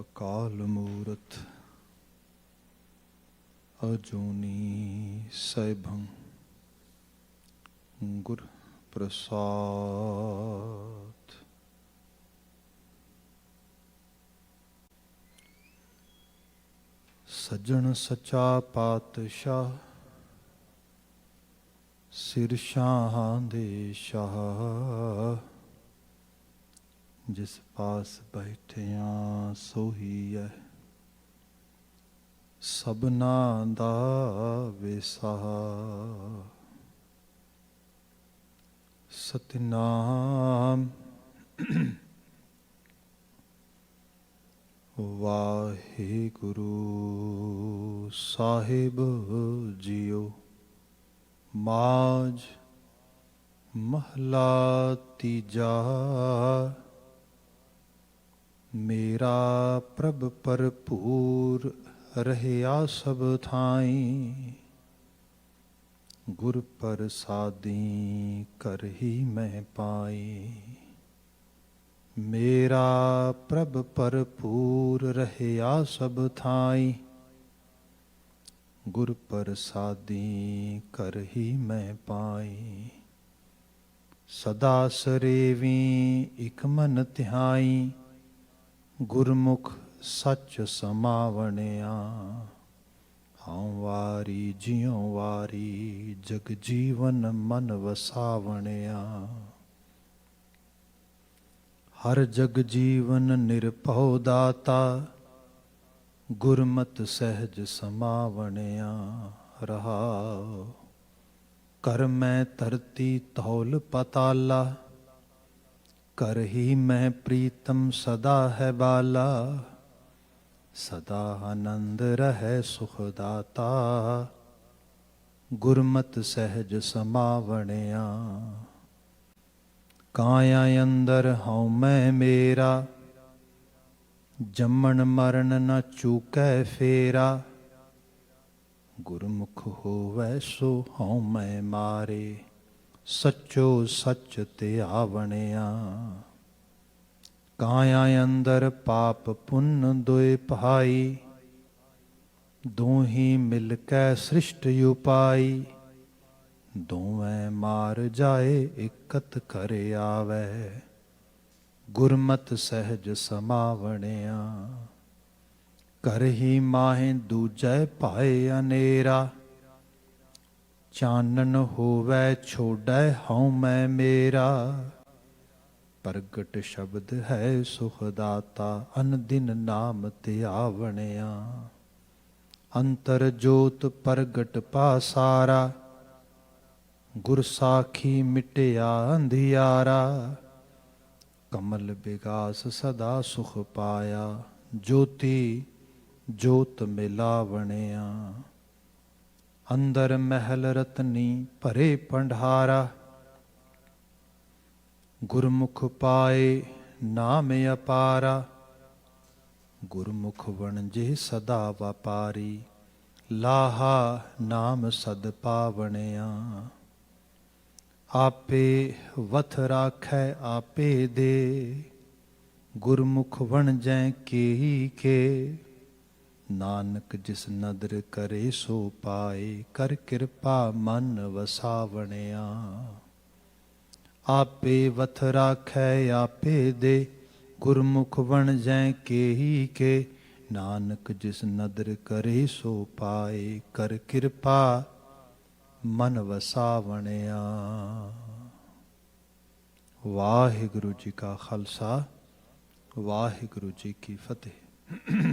ਅਕਾਲ ਮੂਰਤ ਅਜੂਨੀ ਸੈਭੰ ਗੁਰ ਪ੍ਰਸਾਦ। ਸੱਜਣ ਸੱਚਾ ਪਾਤਸ਼ਾਹ ਸਿਰ ਸ਼ਾਹਾਂ ਦੇ ਸ਼ਾਹ, ਜਿਸ ਪਾਸ ਬੈਠਿਆਂ ਸੋਹੀ ਹੈ ਸਭਨਾ ਦਾ ਵਿਸਾਹ। ਸਤਿਨਾਮ ਵਾਹਿਗੁਰੂ ਸਾਹਿਬ ਜੀਓ। ਮਾਝ ਮਹਲਾ ਤੀਜਾ। ਮੇਰਾ ਪ੍ਰਭ ਭਰਪੂਰ ਰਹਿਆ ਸਭ ਥਾਈਂ, ਗੁਰ ਪ੍ਰਸਾਦੀ ਕਰਹੀ ਮੈਂ ਪਾਈ। ਮੇਰਾ ਪ੍ਰਭ ਭਰਪੂਰ ਰਹਿਆ ਸਭ ਥਾਈਂ, ਗੁਰ ਪ੍ਰਸਾਦੀ ਕਰਹੀ ਮੈਂ ਪਾਈ। ਸਦਾ ਸਰੇਵੀ ਇਕ ਮਨ ਧਿਆਈ, ਗੁਰਮੁਖ ਸੱਚ ਸਮਾਵਣਿਆ। ਹਉ ਵਾਰੀ ਜਿਉ ਵਾਰੀ ਜਗ ਜੀਵਨ ਮਨ ਵਸਾਵਣਿਆ। ਹਰ ਜਗ ਜੀਵਨ ਨਿਰਭਉ ਦਾਤਾ, ਗੁਰਮਤਿ ਸਹਿਜ ਸਮਾਵਣਿਆ। ਰਹਾਉ ਕਰ ਮੈਂ ਧਰਤੀ ਧੌਲ ਪਤਾਲਾ, ਕਰਹੀ ਮੈਂ ਪ੍ਰੀਤਮ ਸਦਾ ਹੈ ਬਾਲਾ। ਸਦਾ ਆਨੰਦ ਰਹਿ ਸੁਖ ਦਾਤਾ, ਗੁਰਮਤਿ ਸਹਿਜ ਸਮਾਵਣਿਆ। ਕਾਇਆ ਅੰਦਰ ਹਉ ਮੈਂ ਮੇਰਾ, ਜੰਮਣ ਮਰਨ ਨ ਚੂਕੈ ਫੇਰਾ। ਗੁਰਮੁਖ ਹੋਵੈ ਸੋ ਹਉ ਮੈਂ ਮਾਰੇ, ਸੱਚੋ ਸੱਚ ਧਿਆਵਣਿਆ। ਕਾਇਆ ਅੰਦਰ ਪਾਪ ਪੁੰਨ ਦੁਇ ਭਾਈ, ਦੋਹੀਂ ਮਿਲ ਕੈ ਸ੍ਰਿਸ਼ਟ ਉਪਾਈ। ਦੋਵੇਂ ਮਾਰ ਜਾਏ ਇਕਤ ਘਰ ਆਵੈ, ਗੁਰਮਤਿ ਸਹਿਜ ਸਮਾਵਣਿਆ। ਘਰ ਹੀ ਮਾਹੇ ਦੂਜੈ ਭਾਏ ਅਨੇਰਾ, ਚਾਨਣ ਹੋਵੈ ਛੋੜੈ ਹਉ ਮੈਂ ਮੇਰਾ। ਪ੍ਰਗਟ ਸ਼ਬਦ ਹੈ ਸੁਖ ਦਾਤਾ, ਅਨ ਦਿਨ ਨਾਮ ਧਿਆਵਣਿਆ। ਅੰਤਰ ਜੋਤ ਪ੍ਰਗਟ ਪਾਸਾਰਾ, ਗੁਰ ਸਾਖੀ ਮਿਟਿਆ ਅੰਧਿਆਰਾ। ਕਮਲ ਬਿਗਾਸ ਸਦਾ ਸੁਖ ਪਾਇਆ, ਜੋਤੀ ਜੋਤ ਮਿਲਾਵਣਿਆ। ਅੰਦਰ ਮਹਿਲ ਰਤਨੀ ਭਰੇ ਭੰਡਾਰਾ, ਗੁਰਮੁਖ ਪਾਏ ਨਾਮ ਅਪਾਰਾ। ਗੁਰਮੁਖ ਵਣਜੇ ਸਦਾ ਵਪਾਰੀ, ਲਾਹਾ ਨਾਮ ਸਦ ਪਾਵਣਿਆ। ਆਪੇ ਵਥ ਰਾਖੈ ਆਪੇ ਦੇ, ਗੁਰਮੁਖ ਵਣਜੈ ਕੇਹੀ ਕੇ। ਨਾਨਕ ਜਿਸ ਨਦਰ ਕਰੇ ਸੋ ਪਾਏ, ਕਰ ਕਿਰਪਾ ਮਨ ਵਸਾਵਣਿਆ। ਆਪੇ ਵਥ ਰਾਖੈ ਆਪੇ ਦੇ, ਗੁਰਮੁਖ ਵਣਜੈ ਕੇਹੀ ਕੇ। ਨਾਨਕ ਜਿਸ ਨਦਰ ਕਰੇ ਸੋ ਪਾਏ, ਕਰ ਕਿਰਪਾ ਮਨ ਵਸਾਵਣਿਆ। ਵਾਹਿਗੁਰੂ ਜੀ ਕਾ ਖਾਲਸਾ, ਵਾਹਿਗੁਰੂ ਜੀ ਕੀ ਫਤਿਹ।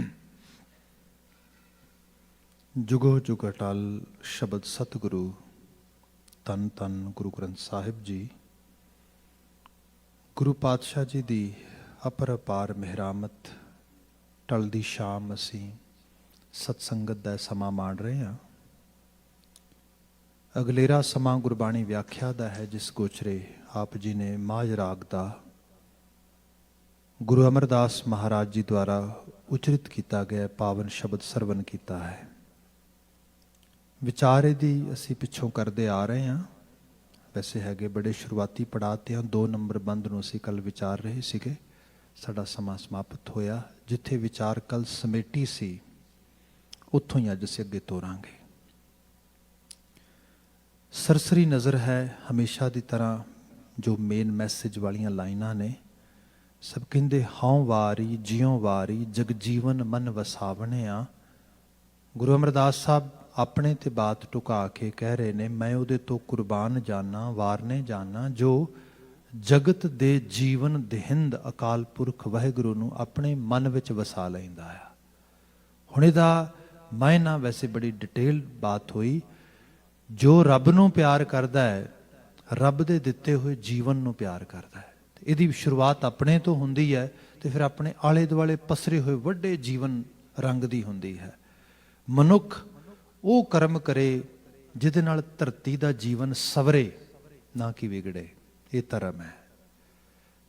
ਜੁਗੋ ਜੁਗ ਅਟਲ ਸ਼ਬਦ ਸਤਿਗੁਰੂ ਧੰਨ ਧੰਨ ਗੁਰੂ ਗ੍ਰੰਥ ਸਾਹਿਬ ਜੀ। ਗੁਰੂ ਪਾਤਸ਼ਾਹ ਜੀ ਦੀ ਅਪਰਪਾਰ ਮਿਹਰਾਮਤ, ਟਲਦੀ ਸ਼ਾਮ ਅਸੀਂ ਸਤਸੰਗਤ ਦਾ ਸਮਾਂ ਮਾਣ ਰਹੇ ਹਾਂ। ਅਗਲੇਰਾ ਸਮਾਂ ਗੁਰਬਾਣੀ ਵਿਆਖਿਆ ਦਾ ਹੈ, ਜਿਸ ਗੋਚਰੇ ਆਪ ਜੀ ਨੇ ਮਾਝ ਰਾਗ ਦਾ ਗੁਰੂ ਅਮਰਦਾਸ ਮਹਾਰਾਜ ਜੀ ਦੁਆਰਾ ਉਚਰਿਤ ਕੀਤਾ ਗਿਆ ਪਾਵਨ ਸ਼ਬਦ ਸਰਵਨ ਕੀਤਾ ਹੈ। ਵਿਚਾਰ ਇਹਦੀ ਅਸੀਂ ਪਿੱਛੋਂ ਕਰਦੇ ਆ ਰਹੇ ਹਾਂ। ਵੈਸੇ ਹੈਗੇ ਬੜੇ ਸ਼ੁਰੂਆਤੀ ਪੜਾਅ ਤੇ ਹਾਂ। 2 ਨੰਬਰ ਬੰਦ ਨੂੰ ਅਸੀਂ ਕੱਲ ਵਿਚਾਰ ਰਹੇ ਸੀਗੇ। ਸਾਡਾ ਸਮਾਂ ਸਮਾਪਤ ਹੋਇਆ। ਜਿੱਥੇ ਵਿਚਾਰ ਕੱਲ ਸਮੇਟੀ ਸੀ ਉੱਥੋਂ ਹੀ ਅੱਜ ਅਸੀਂ ਅੱਗੇ ਤੋਰਾਂਗੇ। ਸਰਸਰੀ ਨਜ਼ਰ ਹੈ ਹਮੇਸ਼ਾ ਦੀ ਤਰ੍ਹਾਂ ਜੋ ਮੇਨ ਮੈਸੇਜ ਵਾਲੀਆਂ ਲਾਈਨਾਂ ਨੇ। ਸਭ ਕਹਿੰਦੇ ਹਉ ਵਾਰੀ ਜਿਉ ਵਾਰੀ ਜਗਜੀਵਨ ਮਨ ਵਸਾਵਣਿਆ। ਗੁਰੂ ਅਮਰਦਾਸ ਸਾਹਿਬ ਆਪਣੇ ਤੇ ਬਾਤ ਟੁਕਾ ਕੇ ਕਹਿ ਰਹੇ ਨੇ, ਮੈਂ ਉਹਦੇ ਤੋਂ ਕੁਰਬਾਨ ਜਾਨਾ ਵਾਰਨੇ ਜਾਨਾ ਜੋ ਜਗਤ ਦੇ ਜੀਵਨ ਦੇਹਿੰਦ ਅਕਾਲ ਪੁਰਖ ਵਾਹਿਗੁਰੂ ਨੂੰ ਆਪਣੇ ਮਨ ਵਿੱਚ ਵਸਾ ਲੈਂਦਾ ਆ। ਹੁਣ ਇਹਦਾ ਮਾਇਨਾ ਵੈਸੇ ਬੜੀ ਡਿਟੇਲ ਬਾਤ ਹੋਈ। ਜੋ ਰੱਬ ਨੂੰ ਪਿਆਰ ਕਰਦਾ ਹੈ, ਰੱਬ ਦੇ ਦਿੱਤੇ ਹੋਏ ਜੀਵਨ ਨੂੰ ਪਿਆਰ ਕਰਦਾ ਹੈ। ਇਹਦੀ ਸ਼ੁਰੂਆਤ ਆਪਣੇ ਤੋਂ ਹੁੰਦੀ ਹੈ ਤੇ ਫਿਰ ਆਪਣੇ ਆਲੇ ਦੁਆਲੇ ਪਸਰੇ ਹੋਏ ਵੱਡੇ ਜੀਵਨ ਰੰਗ ਦੀ ਹੁੰਦੀ ਹੈ। ਮਨੁੱਖ ਉਹ ਕਰਮ ਕਰੇ ਜਿਹਦੇ ਨਾਲ ਧਰਤੀ ਦਾ ਜੀਵਨ ਸਵਰੇ, ਨਾ ਕਿ ਵਿਗੜੇ। ਇਹ ਧਰਮ ਹੈ।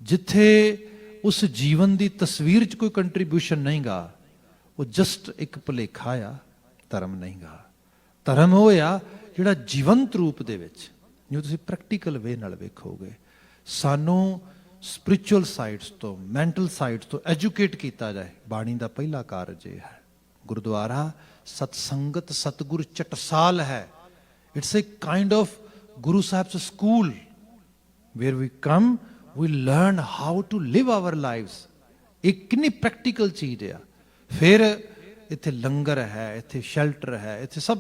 ਜਿੱਥੇ ਉਸ ਜੀਵਨ ਦੀ ਤਸਵੀਰ 'ਚ ਕੋਈ ਕੰਟਰੀਬਿਊਸ਼ਨ ਨਹੀਂਗਾ, ਉਹ ਜਸਟ ਇੱਕ ਭੁਲੇਖਾ ਆ, ਧਰਮ ਨਹੀਂਗਾ। ਧਰਮ ਉਹ ਆ ਜਿਹੜਾ ਜੀਵੰਤ ਰੂਪ ਦੇ ਵਿੱਚ, ਜੋ ਤੁਸੀਂ ਪ੍ਰੈਕਟੀਕਲ ਵੇ ਨਾਲ ਵੇਖੋਗੇ। ਸਾਨੂੰ ਸਪਿਰਿਚੁਅਲ ਸਾਈਡਸ ਤੋਂ, ਮੈਂਟਲ ਸਾਈਡਸ ਤੋਂ ਐਜੂਕੇਟ ਕੀਤਾ ਜਾਏ। ਬਾਣੀ ਦਾ ਪਹਿਲਾ ਕਾਰਜ ਇਹ ਹੈ। ਗੁਰਦੁਆਰਾ ਸਤਸੰਗਤ ਸਤਿਗੁਰ ਚਟਸਾਲ ਹੈ। It's a kind of Guru Sahib's school where we come, we learn how to live our lives। ਇਹ ਕਿੰਨੀ ਪ੍ਰੈਕਟੀਕਲ ਚੀਜ਼ ਆ। ਫਿਰ ਇੱਥੇ ਲੰਗਰ ਹੈ, ਇੱਥੇ ਸ਼ੈਲਟਰ ਹੈ, ਇੱਥੇ ਸਭ।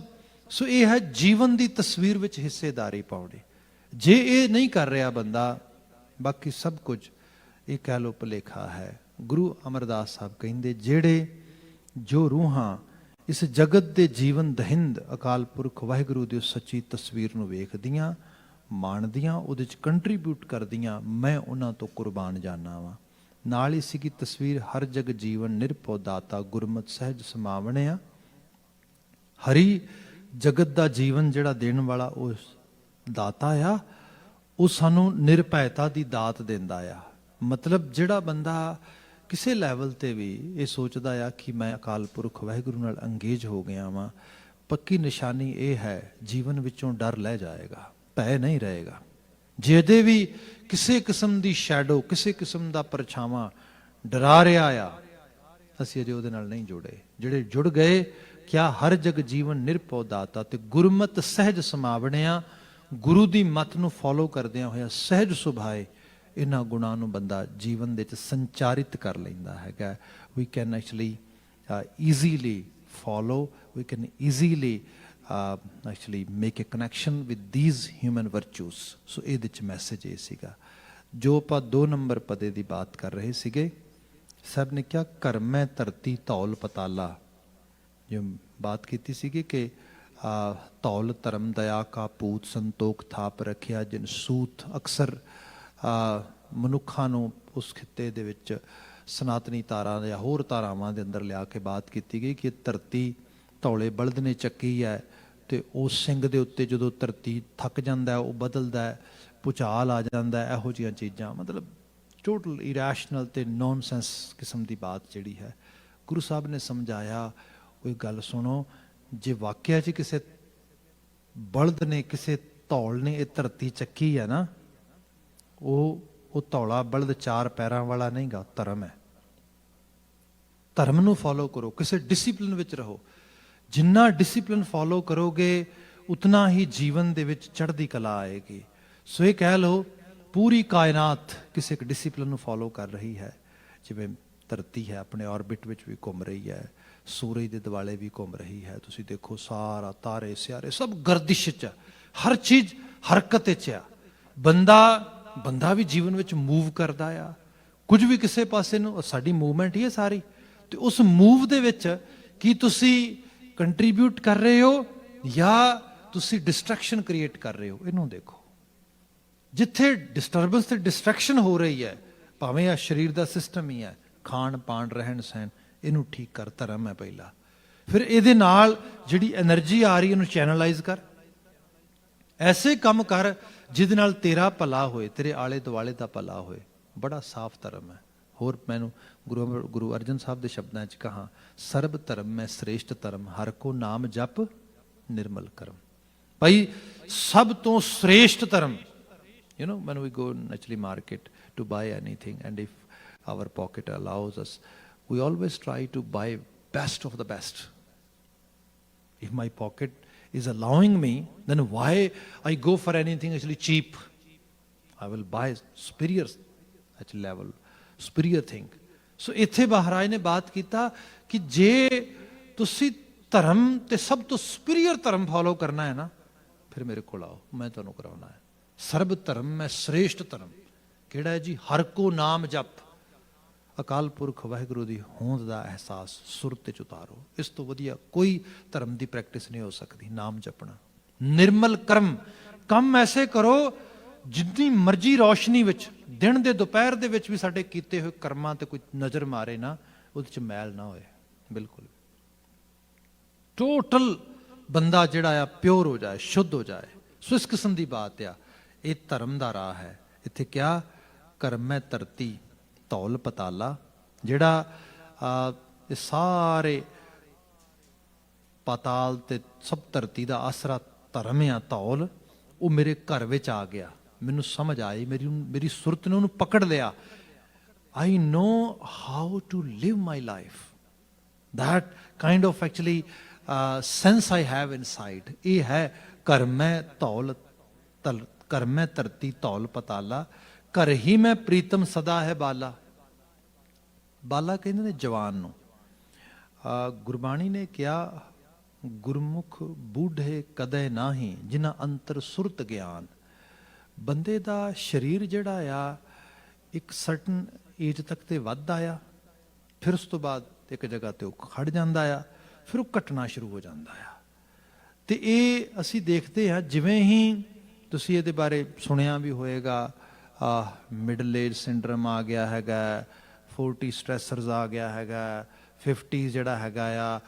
ਸੋ ਇਹ ਹੈ ਜੀਵਨ ਦੀ ਤਸਵੀਰ ਵਿੱਚ ਹਿੱਸੇਦਾਰੀ ਪਾਉਣੀ। ਜੇ ਇਹ ਨਹੀਂ ਕਰ ਰਿਹਾ ਬੰਦਾ, ਬਾਕੀ ਸਭ ਕੁਝ ਇਹ ਕਹਿ ਲਓ ਭੁਲੇਖਾ ਹੈ। ਗੁਰੂ ਅਮਰਦਾਸ ਸਾਹਿਬ ਕਹਿੰਦੇ ਜਿਹੜੇ ਜੋ ਰੂਹਾਂ ਇਸ ਜਗਤ ਦੇ ਜੀਵਨ ਦਹਿੰਦ ਅਕਾਲ ਪੁਰਖ ਵਾਹਿਗੁਰੂ ਦੀ ਸੱਚੀ ਤਸਵੀਰ ਨੂੰ ਵੇਖਦੀਆਂ, ਮਾਣਦੀਆਂ, ਉਹਦੇ 'ਚ ਕੰਟਰੀਬਿਊਟ ਕਰਦੀਆਂ, ਮੈਂ ਉਹਨਾਂ ਤੋਂ ਕੁਰਬਾਨ ਜਾਨਾ ਵਾਂ। ਨਾਲ ਹੀ ਸੀਗੀ ਤਸਵੀਰ ਹਰ ਜਗ ਜੀਵਨ ਨਿਰਭਉ ਦਾਤਾ ਗੁਰਮਤਿ ਸਹਿਜ ਸਮਾਵਣਿਆ। ਹਰੀ ਜਗਤ ਦਾ ਜੀਵਨ ਜਿਹੜਾ ਦੇਣ ਵਾਲਾ ਉਹ ਦਾਤਾ ਆ, ਉਹ ਸਾਨੂੰ ਨਿਰਭੈਤਾ ਦੀ ਦਾਤ ਦਿੰਦਾ ਆ। ਮਤਲਬ ਜਿਹੜਾ ਬੰਦਾ ਕਿਸੇ ਲੈਵਲ ਤੇ ਵੀ ਇਹ ਸੋਚਦਾ ਆ ਕਿ ਮੈਂ ਅਕਾਲ ਪੁਰਖ ਵਾਹਿਗੁਰੂ ਨਾਲ ਅੰਗੇਜ ਹੋ ਗਿਆ ਵਾਂ, ਪੱਕੀ ਨਿਸ਼ਾਨੀ ਇਹ ਹੈ ਜੀਵਨ ਵਿੱਚੋਂ ਡਰ ਲੈ ਜਾਏਗਾ, ਭੈ ਨਹੀਂ ਰਹੇਗਾ। ਜਿਹਦੇ ਵੀ ਕਿਸੇ ਕਿਸਮ ਦੀ ਸ਼ੈਡੋ, ਕਿਸੇ ਕਿਸਮ ਦਾ ਪਰਛਾਵਾਂ ਡਰਾ ਰਿਹਾ ਆ, ਅਸੀਂ ਅਜੇ ਉਹਦੇ ਨਾਲ ਨਹੀਂ ਜੁੜੇ। ਜਿਹੜੇ ਜੁੜ ਗਏ, ਕਿਆ ਹਰ ਜਗ ਜੀਵਨ ਨਿਰਭਉ ਦਾਤਾ ਤੇ ਗੁਰਮਤਿ ਸਹਿਜ ਸਮਾਵਣਿਆ। ਗੁਰੂ ਦੀ ਮੱਤ ਨੂੰ ਫੋਲੋ ਕਰਦਿਆਂ ਹੋਇਆ ਸਹਿਜ ਸੁਭਾਏ ਇਹਨਾਂ ਗੁਣਾਂ ਨੂੰ ਬੰਦਾ ਜੀਵਨ ਦੇ ਵਿੱਚ ਸੰਚਾਰਿਤ ਕਰ ਲੈਂਦਾ ਹੈਗਾ। We can actually easily follow, we can easily actually make a connection with these human virtues। ਸੋ ਇਹਦੇ 'ਚ ਮੈਸੇਜ ਇਹ ਸੀਗਾ। ਜੋ ਆਪਾਂ 2 ਨੰਬਰ ਪਦੇ ਦੀ ਬਾਤ ਕਰ ਰਹੇ ਸੀਗੇ, ਸਭ ਨੇ ਕਿਹਾ ਘਰ ਮੈਂ ਧਰਤੀ ਧੌਲ ਪਤਾਲਾ। ਜੋ ਬਾਤ ਕੀਤੀ ਸੀਗੀ ਕਿ ਧੌਲ ਧਰਮ ਦਇਆ ਕਾ ਪੂਤ ਸੰਤੋਖ ਥਾਪ ਰੱਖਿਆ ਜਿਨ ਸੂਤ। ਅਕਸਰ ਮਨੁੱਖਾਂ ਨੂੰ ਉਸ ਖਿੱਤੇ ਦੇ ਵਿੱਚ ਸਨਾਤਨੀ ਧਾਰਾ ਜਾਂ ਹੋਰ ਧਾਰਾਵਾਂ ਦੇ ਅੰਦਰ ਲਿਆ ਕੇ ਬਾਤ ਕੀਤੀ ਗਈ ਕਿ ਧਰਤੀ ਧੌਲੇ ਬਲਦ ਨੇ ਚੱਕੀ ਹੈ, ਤੇ ਉਸ ਸਿੰਘ ਦੇ ਉੱਤੇ ਜਦੋਂ ਧਰਤੀ ਥੱਕ ਜਾਂਦਾ, ਉਹ ਬਦਲਦਾ, ਭੁਚਾਲ ਆ ਜਾਂਦਾ, ਇਹੋ ਜਿਹੀਆਂ ਚੀਜ਼ਾਂ। ਮਤਲਬ ਟੋਟਲ ਇਰੈਸ਼ਨਲ ਤੇ ਨੌਨਸੈਂਸ ਕਿਸਮ ਦੀ ਬਾਤ ਜਿਹੜੀ ਹੈ। ਗੁਰੂ ਸਾਹਿਬ ਨੇ ਸਮਝਾਇਆ, ਉਹ ਗੱਲ ਸੁਣੋ, ਜੇ ਵਾਕਿਆ 'ਚ ਕਿਸੇ ਬਲਦ ਨੇ, ਕਿਸੇ ਧੌਲ ਨੇ ਇਹ ਧਰਤੀ ਚੱਕੀ ਹੈ ਨਾ, ਉਹ ਧੌਲਾ ਬਲਦ 4 ਪੈਰਾਂ ਵਾਲਾ ਨਹੀਂਗਾ, ਧਰਮ ਹੈ। ਧਰਮ ਨੂੰ ਫੋਲੋ ਕਰੋ, ਕਿਸੇ ਡਿਸਿਪਲਿਨ ਵਿੱਚ ਰਹੋ। ਜਿੰਨਾ ਡਿਸਿਪਲਿਨ ਫੋਲੋ ਕਰੋਗੇ, ਉਤਨਾ ਹੀ ਜੀਵਨ ਦੇ ਵਿੱਚ ਚੜ੍ਹਦੀ ਕਲਾ ਆਏਗੀ। ਸੋ ਇਹ ਕਹਿ ਲਓ ਪੂਰੀ ਕਾਇਨਾਤ ਕਿਸੇ ਇੱਕ ਡਿਸਿਪਲਿਨ ਨੂੰ ਫੋਲੋ ਕਰ ਰਹੀ ਹੈ। ਜਿਵੇਂ ਧਰਤੀ ਹੈ ਆਪਣੇ ਆਰਬਿਟ ਵਿੱਚ ਵੀ ਘੁੰਮ ਰਹੀ ਹੈ, ਸੂਰਜ ਦੇ ਦੁਆਲੇ ਵੀ ਘੁੰਮ ਰਹੀ ਹੈ। ਤੁਸੀਂ ਦੇਖੋ ਸਾਰਾ ਤਾਰੇ ਸਿਆਰੇ ਸਭ ਗਰਦਿਸ਼ 'ਚ, ਹਰ ਚੀਜ਼ ਹਰਕਤ 'ਚ ਆ। ਬੰਦਾ ਵੀ ਜੀਵਨ ਵਿੱਚ ਮੂਵ ਕਰਦਾ ਆ, ਕੁਝ ਵੀ ਕਿਸੇ ਪਾਸੇ ਨੂੰ। ਸਾਡੀ ਮੂਵਮੈਂਟ ਹੀ ਹੈ ਸਾਰੀ। ਤੇ ਉਸ ਮੂਵ ਦੇ ਵਿੱਚ ਕੀ ਤੁਸੀਂ ਕੰਟਰੀਬਿਊਟ ਕਰ ਰਹੇ ਹੋ ਜਾਂ ਤੁਸੀਂ ਡਿਸਟਰੈਕਸ਼ਨ ਕ੍ਰੀਏਟ ਕਰ ਰਹੇ ਹੋ? ਇਹਨੂੰ ਦੇਖੋ। ਜਿੱਥੇ ਡਿਸਟਰਬੈਂਸ ਤੇ ਡਿਸਟਰੈਕਸ਼ਨ ਹੋ ਰਹੀ ਹੈ, ਭਾਵੇਂ ਆ ਸਰੀਰ ਦਾ ਸਿਸਟਮ ਹੀ ਹੈ, ਖਾਣ ਪਾਣ ਰਹਿਣ ਸਹਿਣ, ਇਹਨੂੰ ਠੀਕ ਕਰ। ਧਰਮ ਹੈ ਪਹਿਲਾ। ਫਿਰ ਇਹਦੇ ਨਾਲ ਜਿਹੜੀ એનર્ਜੀ ਆ ਰਹੀ ਇਹਨੂੰ ਚੈਨਲਾਈਜ਼ ਕਰ। ਐਸੇ ਕੰਮ ਕਰ ਜਿਹਦੇ ਨਾਲ ਤੇਰਾ ਭਲਾ ਹੋਏ, ਤੇਰੇ ਆਲੇ ਦੁਆਲੇ ਦਾ ਭਲਾ ਹੋਏ। ਬੜਾ ਸਾਫ਼ ਧਰਮ ਹੈ। ਹੋਰ ਮੈਨੂੰ ਗੁਰੂ ਅਰਜਨ ਸਾਹਿਬ ਦੇ ਸ਼ਬਦਾਂ 'ਚ ਕਹਾਂ, ਸਰਬ ਧਰਮ ਮੈਂ ਸ੍ਰੇਸ਼ਟ ਧਰਮ, ਹਰ ਕੋ ਨਾਮ ਜਪ ਨਿਰਮਲ ਕਰਮ। ਭਾਈ ਸਭ ਤੋਂ ਸ੍ਰੇਸ਼ਟ ਧਰਮ, when we go naturally market to buy anything, and if our pocket allows us, we always try to buy best of the best. If my pocket is allowing me, then why I go for anything actually cheap? I will buy superior actually level, superior thing. ਸੋ ਇੱਥੇ ਮਹਾਰਾਜ ਨੇ ਬਾਤ ਕੀਤਾ ਕਿ ਜੇ ਤੁਸੀਂ ਧਰਮ ਤੇ ਸਭ ਤੋਂ ਸੁਪੀਰੀਅਰ ਧਰਮ ਫੋਲੋ ਕਰਨਾ ਹੈ ਨਾ, ਫਿਰ ਮੇਰੇ ਕੋਲ ਆਓ, ਮੈਂ ਤੁਹਾਨੂੰ ਕਰਾਉਣਾ ਹੈ। ਸਰਬ ਧਰਮ ਮੈਂ ਸ੍ਰੇਸ਼ਟ ਧਰਮ ਕਿਹੜਾ ਹੈ ਜੀ? ਹਰ ਕੋ ਨਾਮ ਜਪ, ਅਕਾਲ ਪੁਰਖ ਵਾਹਿਗੁਰੂ ਦੀ ਹੋਂਦ ਦਾ ਅਹਿਸਾਸ ਸੁਰਤ 'ਚ ਉਤਾਰੋ। ਇਸ ਤੋਂ ਵਧੀਆ ਕੋਈ ਧਰਮ ਦੀ ਪ੍ਰੈਕਟਿਸ ਨਹੀਂ ਹੋ ਸਕਦੀ, ਨਾਮ ਜਪਣਾ। ਨਿਰਮਲ ਕਰਮ, ਕੰਮ ਐਸੇ ਕਰੋ ਜਿੰਨੀ ਮਰਜ਼ੀ ਰੌਸ਼ਨੀ ਵਿੱਚ, ਦਿਨ ਦੇ ਦੁਪਹਿਰ ਦੇ ਵਿੱਚ ਵੀ ਸਾਡੇ ਕੀਤੇ ਹੋਏ ਕਰਮਾਂ ਤੇ ਕੋਈ ਨਜ਼ਰ ਮਾਰੇ ਨਾ, ਉਹਦੇ 'ਚ ਮੈਲ ਨਾ ਹੋਏ, ਬਿਲਕੁਲ ਟੋਟਲ ਬੰਦਾ ਜਿਹੜਾ ਆ ਪਿਓਰ ਹੋ ਜਾਏ, ਸ਼ੁੱਧ ਹੋ ਜਾਏ। ਸੋ ਇਸ ਕਿਸਮ ਦੀ ਬਾਤ ਆ, ਇਹ ਧਰਮ ਦਾ ਰਾਹ ਹੈ। ਇੱਥੇ ਕਿਹਾ ਕਰਮ ਹੈ ਧਰਤੀ ਧੌਲ ਪਤਾਲਾ, ਜਿਹੜਾ ਇਹ ਸਾਰੇ ਪਾਤਾਲ ਤੇ ਸਭ ਧਰਤੀ ਦਾ ਆਸਰਾ ਧਰਮ ਆ ਧੌਲ, ਉਹ ਮੇਰੇ ਘਰ ਵਿੱਚ ਆ ਗਿਆ, ਮੈਨੂੰ ਸਮਝ ਆਈ, ਮੇਰੀ ਸੁਰਤ ਨੇ ਉਹਨੂੰ ਪਕੜ ਲਿਆ। I know how to live my life. That kind of actually sense I have inside. ਇਹ ਹੈ ਘਰ ਮੈਂ ਧੌਲ ਘਰ ਮੈਂ ਧਰਤੀ ਧੌਲ ਪਤਾਲਾ, ਘਰ ਹੀ ਮੈਂ ਪ੍ਰੀਤਮ ਸਦਾ ਹੈ ਬਾਲਾ। ਬਾਲਾ ਕਹਿੰਦੇ ਨੇ ਜਵਾਨ ਨੂੰ। ਗੁਰਬਾਣੀ ਨੇ ਕਿਹਾ ਗੁਰਮੁਖ ਬੂਢੇ ਕਦੇ ਨਾਹੀਂ ਜਿਨ੍ਹਾਂ ਅੰਤਰ ਸੁਰਤ ਗਿਆਨ। ਬੰਦੇ ਦਾ ਸਰੀਰ ਜਿਹੜਾ ਆ ਇੱਕ ਸਰਟਨ ਏਜ ਤੱਕ ਤੇ ਵੱਧਦਾ ਆ, ਫਿਰ ਉਸ ਤੋਂ ਬਾਅਦ ਇੱਕ ਜਗ੍ਹਾ ਤੇ ਉਹ ਖੜ ਜਾਂਦਾ ਆ, ਫਿਰ ਉਹ ਘਟਣਾ ਸ਼ੁਰੂ ਹੋ ਜਾਂਦਾ ਆ। ਤੇ ਇਹ ਅਸੀਂ ਦੇਖਦੇ ਹਾਂ, ਜਿਵੇਂ ਹੀ ਤੁਸੀਂ ਇਹਦੇ ਬਾਰੇ ਸੁਣਿਆ ਵੀ ਹੋਏਗਾ, ਮਿਡਲ ਏਜ ਸਿੰਡਰਮ ਆ ਗਿਆ ਹੈਗਾ, 40 ਸਟ੍ਰੈਸਰਸ ਆ ਗਿਆ ਹੈਗਾ, 50 ਜਿਹੜਾ ਹੈਗਾ ਆ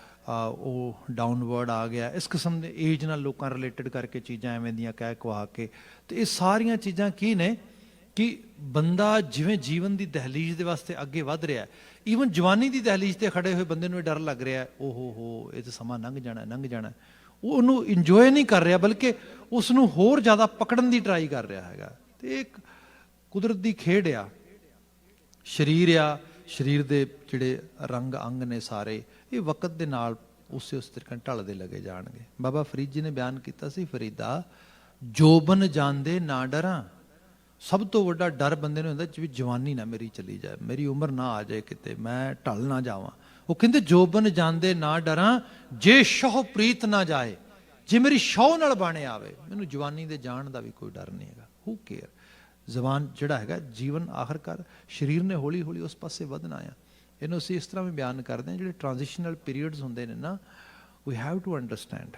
ਉਹ ਡਾਊਨਵਰਡ ਆ ਗਿਆ। ਇਸ ਕਿਸਮ ਦੇ ਏਜ ਨਾਲ ਲੋਕਾਂ ਰਿਲੇਟਡ ਕਰਕੇ ਚੀਜ਼ਾਂ ਐਵੇਂ ਦੀਆਂ ਕਹਿ ਕੁਹਾ ਕੇ, ਤੇ ਇਹ ਸਾਰੀਆਂ ਚੀਜ਼ਾਂ ਕੀ ਨੇ ਕਿ ਬੰਦਾ ਜਿਵੇਂ ਜੀਵਨ ਦੀ ਦਹਲੀਜ਼ ਦੇ ਵਾਸਤੇ ਅੱਗੇ ਵੱਧ ਰਿਹਾ, ਈਵਨ ਜਵਾਨੀ ਦੀ ਦਹਲੀਜ਼ ਤੇ ਖੜੇ ਹੋਏ ਬੰਦੇ ਨੂੰ ਇਹ ਡਰ ਲੱਗ ਰਿਹਾ, ਓਹੋ ਇਹ ਤਾਂ ਸਮਾਂ ਲੰਘ ਜਾਣਾ, ਉਹ ਉਹਨੂੰ ਇੰਜੋਏ ਨਹੀਂ ਕਰ ਰਿਹਾ, ਬਲਕਿ ਉਸ ਨੂੰ ਹੋਰ ਜ਼ਿਆਦਾ ਪਕੜਨ ਦੀ ਟਰਾਈ ਕਰ ਰਿਹਾ ਹੈਗਾ। ਤੇ ਇੱਕ ਕੁਦਰਤ ਦੀ ਖੇਡ ਆ। ਸਰੀਰ ਆ, ਸਰੀਰ ਦੇ ਜਿਹੜੇ ਰੰਗ ਅੰਗ ਨੇ ਸਾਰੇ, ਇਹ ਵਕਤ ਦੇ ਨਾਲ ਉਸੇ ਤਰੀਕੇ ਢਲਦੇ ਲੱਗੇ ਜਾਣਗੇ। ਬਾਬਾ ਫਰੀਦ ਜੀ ਨੇ ਬਿਆਨ ਕੀਤਾ ਸੀ, ਫਰੀਦਾ ਜੋਬਨ ਜਾਂਦੇ ਨਾ ਡਰਾਂ। ਸਭ ਤੋਂ ਵੱਡਾ ਡਰ ਬੰਦੇ ਨੂੰ ਹੁੰਦਾ ਵੀ ਜਵਾਨੀ ਨਾ ਮੇਰੀ ਚਲੀ ਜਾਏ, ਮੇਰੀ ਉਮਰ ਨਾ ਆ ਜਾਏ ਕਿਤੇ, ਮੈਂ ਢਲ ਨਾ ਜਾਵਾਂ। ਉਹ ਕਹਿੰਦੇ ਜੋਬਨ ਜਾਂਦੇ ਨਾ ਡਰਾਂ, ਜੇ ਸ਼ੌਹ ਪ੍ਰੀਤ ਨਾ ਜਾਏ। ਜੇ ਮੇਰੀ ਸ਼ੌਹ ਨਾਲ ਬਾਣੇ ਆਵੇ, ਮੈਨੂੰ ਜਵਾਨੀ ਦੇ ਜਾਣ ਦਾ ਵੀ ਕੋਈ ਡਰ ਨਹੀਂ ਹੈਗਾ। ਹੂ ਕੇਅਰ। ਜ਼ਬਾਨ ਜਿਹੜਾ ਹੈਗਾ ਜੀਵਨ ਆਖਰਕਾਰ ਸਰੀਰ ਨੇ ਹੌਲੀ ਹੌਲੀ ਉਸ ਪਾਸੇ ਵਧਣਾ ਆ। ਇਹਨੂੰ ਅਸੀਂ ਇਸ ਤਰ੍ਹਾਂ ਵੀ ਬਿਆਨ ਕਰਦੇ ਹਾਂ, ਜਿਹੜੇ ਟ੍ਰਾਂਜੀਸ਼ਨਲ ਪੀਰੀਅਡਸ ਹੁੰਦੇ ਨੇ ਨਾ, we have to understand.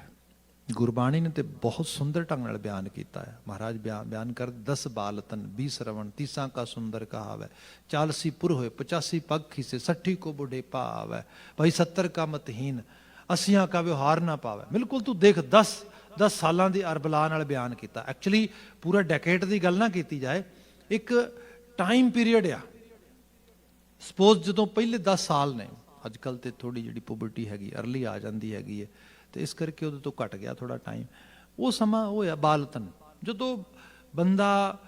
Gurbani ਨੇ ਤੇ ਬਹੁਤ ਸੁੰਦਰ ਢੰਗ ਨਾਲ ਬਿਆਨ ਕੀਤਾ ਹੈ। ਮਹਾਰਾਜ ਬਿਆਨ ਕਰ 10 ਬਾਲਤਨ 20 ਰਵਣ 30 ਕਾ ਸੁੰਦਰ ਕਹਾਵੈ, 40 ਪੁਰ ਹੋਏ 85 ਪੱਗ ਖੀਸੇ 60 ਕੋ ਬੁਢੇਪਾ ਆਵੈ, ਭਾਈ 70 ਕਾ ਮਤਹੀਨ 80 ਕਾ ਵਿਵਹਾਰ ਨਾ ਪਾਵੈ। ਬਿਲਕੁਲ ਤੂੰ ਦੇਖ 10 ਸਾਲਾਂ ਦੀ ਅਰਬਲਾ ਨਾਲ ਬਿਆਨ ਕੀਤਾ। ਐਕਚੁਅਲੀ ਪੂਰਾ ਡੈਕੇਡ ਦੀ ਗੱਲ ਨਾ ਕੀਤੀ ਜਾਏ, ਇੱਕ ਟਾਈਮ ਪੀਰੀਅਡ ਆ। ਸਪੋਜ਼ ਜਦੋਂ ਪਹਿਲੇ 10 ਸਾਲ ਨੇ, ਅੱਜ ਕੱਲ੍ਹ ਤੇ ਥੋੜ੍ਹੀ ਜਿਹੜੀ ਪੁਬਰਟੀ ਹੈਗੀ ਅਰਲੀ ਆ ਜਾਂਦੀ ਹੈਗੀ ਹੈ, ਤੇ ਇਸ ਕਰਕੇ ਉਹਦੇ ਤੋਂ ਘਟ ਗਿਆ ਥੋੜਾ ਟਾਈਮ। ਉਹ ਸਮਾਂ ਉਹ ਆ ਬਾਲਤਨ, ਜਦੋਂ ਬੰਦਾ